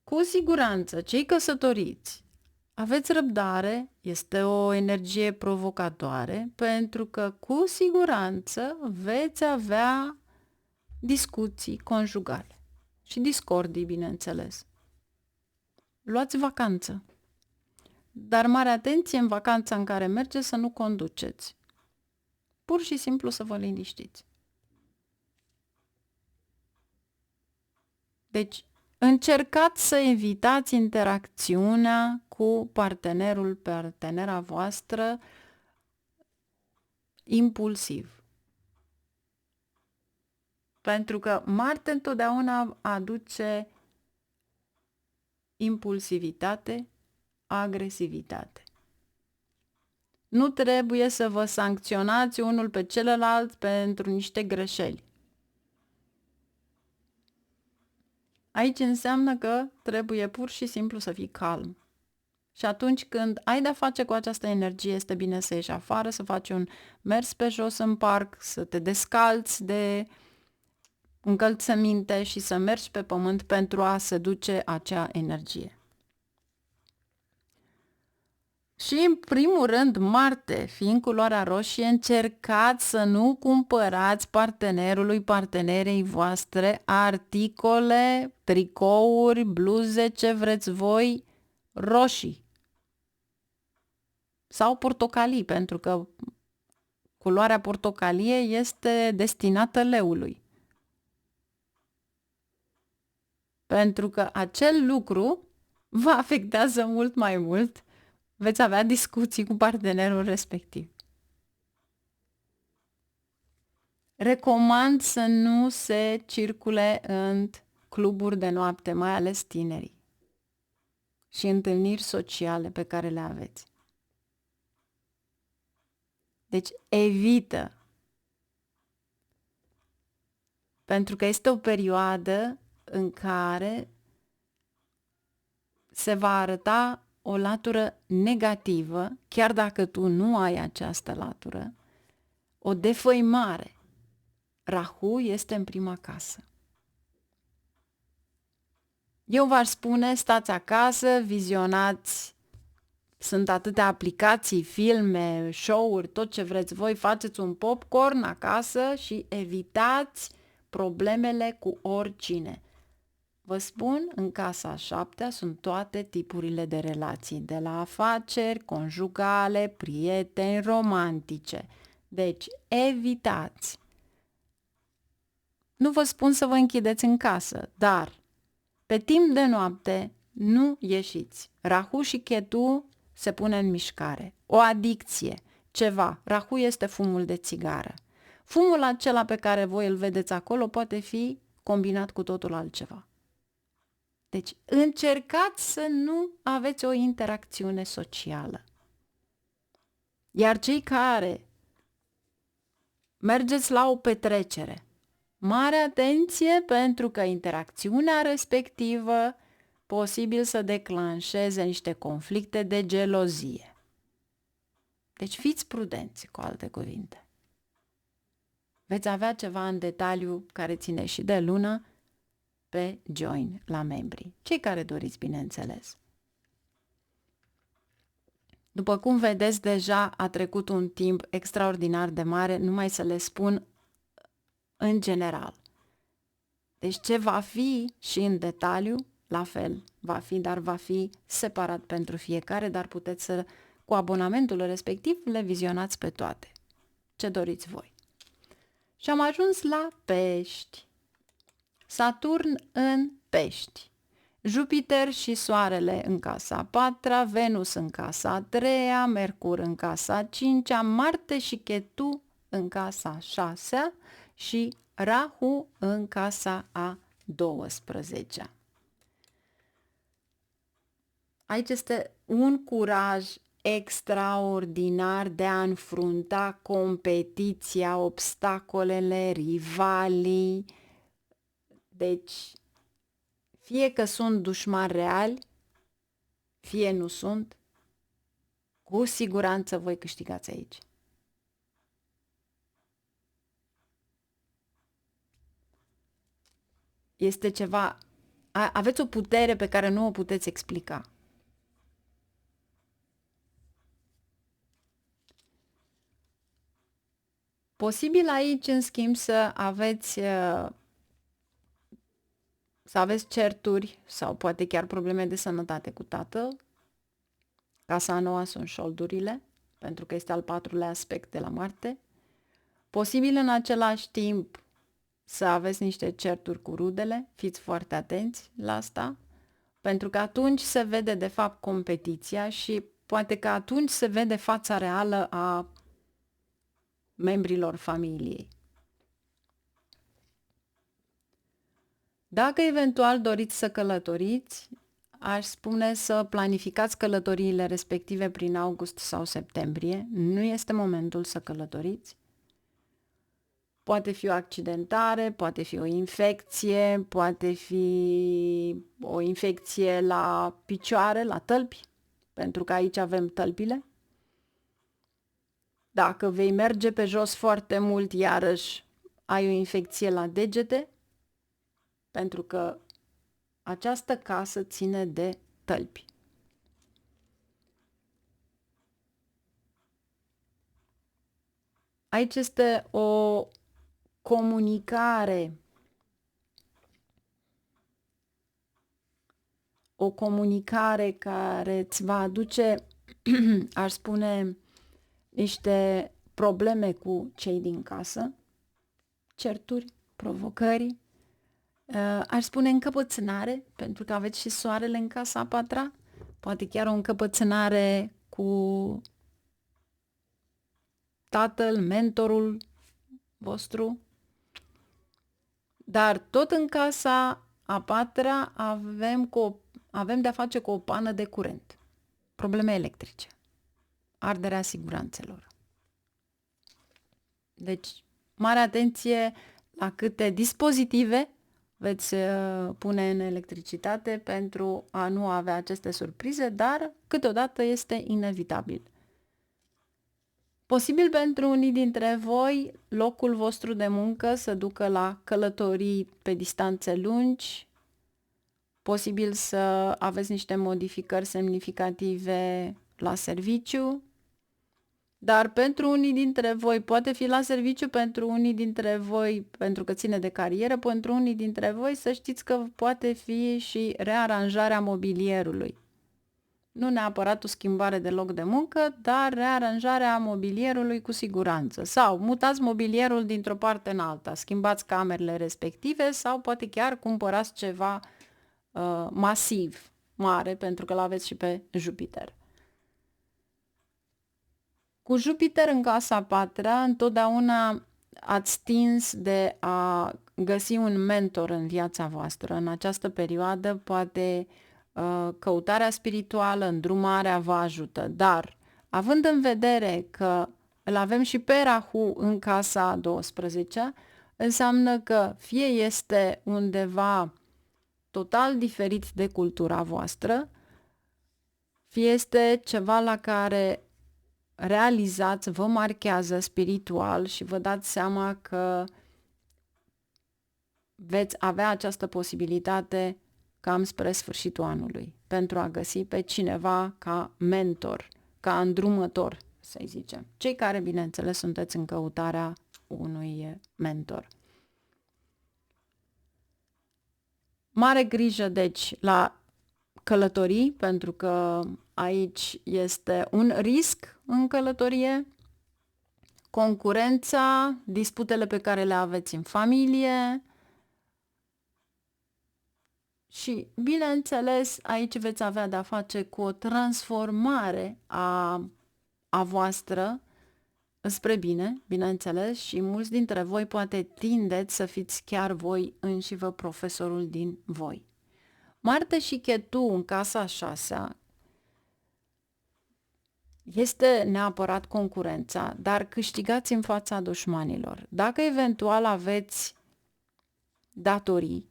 cu siguranță, cei căsătoriți, aveți răbdare, este o energie provocatoare, pentru că cu siguranță veți avea discuții conjugale și discordii, bineînțeles. Luați vacanță. Dar mare atenție în vacanța în care mergeți să nu conduceți. Pur și simplu să vă liniștiți. Deci, încercați să evitați interacțiunea cu partenera voastră impulsiv. Pentru că Marte întotdeauna aduce impulsivitate, agresivitate. Nu trebuie să vă sancționați unul pe celălalt pentru niște greșeli. Aici înseamnă că trebuie pur și simplu să fii calm. Și atunci când ai de-a face cu această energie, este bine să ieși afară, să faci un mers pe jos în parc, să te descalți de încălțăminte și să mergi pe pământ pentru a seduce acea energie. Și în primul rând, Marte, fiind culoarea roșie, încercați să nu cumpărați partenerei voastre articole, tricouri, bluze, ce vreți voi, roșii sau portocalii, pentru că culoarea portocalie este destinată leului. Pentru că acel lucru vă afectează mult mai mult, veți avea discuții cu partenerul respectiv. Recomand să nu se circule în cluburi de noapte, mai ales tinerii, și întâlniri sociale pe care le aveți. Deci evită. Pentru că este o perioadă în care se va arăta o latură negativă, chiar dacă tu nu ai această latură, o defăimare. Rahu este în prima casă. Eu v-aș spune, stați acasă, vizionați, sunt atâtea aplicații, filme, show-uri, tot ce vreți voi, faceți un popcorn acasă și evitați problemele cu oricine. Vă spun, în casa a 7-a sunt toate tipurile de relații, de la afaceri, conjugale, prieteni, romantice. Deci, evitați. Nu vă spun să vă închideți în casă, dar pe timp de noapte nu ieșiți. Rahu și Ketu se pune în mișcare. O adicție, ceva. Rahu este fumul de țigară. Fumul acela pe care voi îl vedeți acolo poate fi combinat cu totul altceva. Deci încercați să nu aveți o interacțiune socială. Iar cei care mergeți la o petrecere, mare atenție, pentru că interacțiunea respectivă posibil să declanșeze niște conflicte de gelozie. Deci fiți prudenți, cu alte cuvinte. Veți avea ceva în detaliu care ține și de lună pe Join la membri, cei care doriți, bineînțeles. După cum vedeți, deja a trecut un timp extraordinar de mare, numai să le spun în general. Deci ce va fi și în detaliu, la fel va fi, dar va fi separat pentru fiecare, dar puteți să, cu abonamentul respectiv, le vizionați pe toate. Ce doriți voi. Și am ajuns la Pești. Saturn în Pești. Jupiter și Soarele în casa a 4-a, Venus în casa a 3-a, Mercur în casa a 5-a, Marte și Ketu în casa a 6-a și Rahu în casa a 12-a. Aici este un curaj extraordinar de a înfrunta competiția, obstacolele, rivalii. Deci, fie că sunt dușmani reali, fie nu sunt, cu siguranță voi câștigați aici. Este ceva, aveți o putere pe care nu o puteți explica. Posibil aici, în schimb, să aveți certuri sau poate chiar probleme de sănătate cu tatăl. Casa a 9-a sunt șoldurile, pentru că este al 4-lea aspect de la Marte. Posibil în același timp să aveți niște certuri cu rudele, fiți foarte atenți la asta, pentru că atunci se vede de fapt competiția și poate că atunci se vede fața reală a membrilor familiei. Dacă eventual doriți să călătoriți, aș spune să planificați călătoriile respective prin august sau septembrie. Nu este momentul să călătoriți. Poate fi o accidentare, poate fi o infecție, poate fi o infecție la picioare, la tălpi, pentru că aici avem tălpile. Dacă vei merge pe jos foarte mult, iarăși ai o infecție la degete, pentru că această casă ține de tălpi. Aici este o comunicare care îți va aduce, aș spune, niște probleme cu cei din casă, certuri, provocări, aș spune încăpățânare, pentru că aveți și Soarele în casa a 4-a, poate chiar o încăpățânare cu tatăl, mentorul vostru, dar tot în casa a 4-a avem de-a face cu o pană de curent, probleme electrice, arderea siguranțelor. Deci, mare atenție la câte dispozitive veți pune în electricitate pentru a nu avea aceste surprize, dar câteodată este inevitabil. Posibil pentru unii dintre voi locul vostru de muncă să ducă la călătorii pe distanțe lungi, posibil să aveți niște modificări semnificative la serviciu, dar pentru unii dintre voi poate fi la serviciu, pentru unii dintre voi, pentru că ține de carieră, pentru unii dintre voi să știți că poate fi și rearanjarea mobilierului. Nu neapărat o schimbare de loc de muncă, dar rearanjarea mobilierului cu siguranță. Sau mutați mobilierul dintr-o parte în alta, schimbați camerele respective sau poate chiar cumpărați ceva masiv, mare, pentru că l-aveți și pe Jupiter. Cu Jupiter în casa 4-a, întotdeauna ați tins de a găsi un mentor în viața voastră. În această perioadă poate căutarea spirituală, îndrumarea vă ajută, dar având în vedere că îl avem și pe Rahu în casa 12-a, înseamnă că fie este undeva total diferit de cultura voastră, fie este ceva la care realizați, vă marchează spiritual și vă dați seama că veți avea această posibilitate cam spre sfârșitul anului, pentru a găsi pe cineva ca mentor, ca îndrumător, să-i zicem. Cei care, bineînțeles, sunteți în căutarea unui mentor. Mare grijă, deci, la călătorii, pentru că aici este un risc în călătorie, concurența, disputele pe care le aveți în familie și, bineînțeles, aici veți avea de-a face cu o transformare a voastră spre bine, bineînțeles, și mulți dintre voi poate tindeți să fiți chiar voi înși vă profesorul din voi. Marte și Ketu în casa 6-a este neapărat concurența, dar câștigați în fața dușmanilor. Dacă eventual aveți datorii,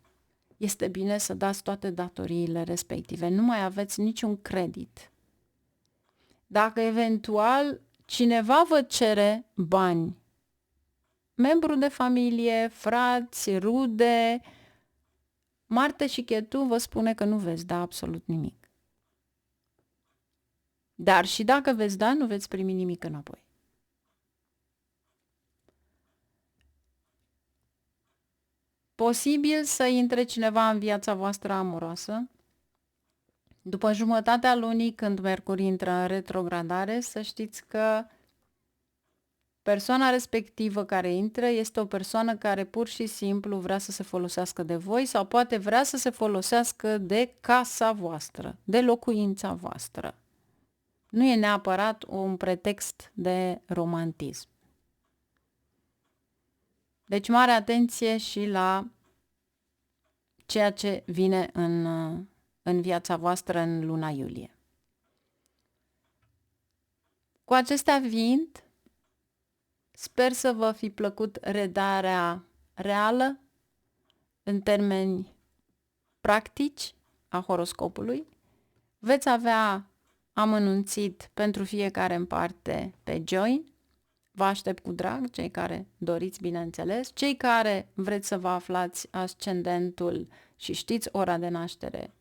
este bine să dați toate datoriile respective. Nu mai aveți niciun credit. Dacă eventual cineva vă cere bani, membru de familie, frați, rude, Marte și Ketu vă spune că nu veți da absolut nimic. Dar și dacă veți da, nu veți primi nimic înapoi. Posibil să intre cineva în viața voastră amoroasă. După jumătatea lunii, când Mercur intră în retrogradare, să știți că persoana respectivă care intră este o persoană care pur și simplu vrea să se folosească de voi sau poate vrea să se folosească de casa voastră, de locuința voastră. Nu e neapărat un pretext de romantism. Deci mare atenție și la ceea ce vine în viața voastră în luna iulie. Cu acestea fiind, sper să vă fi plăcut redarea reală în termeni practici a horoscopului. Veți avea amănunțit pentru fiecare în parte pe Join. Vă aștept cu drag, cei care doriți, bineînțeles. Cei care vreți să vă aflați ascendentul și știți ora de naștere,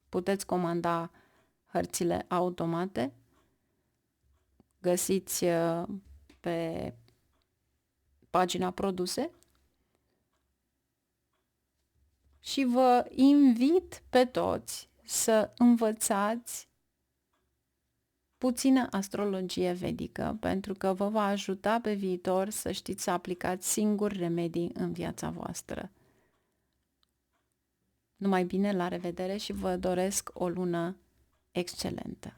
puteți comanda hărțile automate. Găsiți pe pagina produse. Și vă invit pe toți să învățați puțină astrologie vedică, pentru că vă va ajuta pe viitor să știți să aplicați singuri remedii în viața voastră. Numai bine, la revedere și vă doresc o lună excelentă!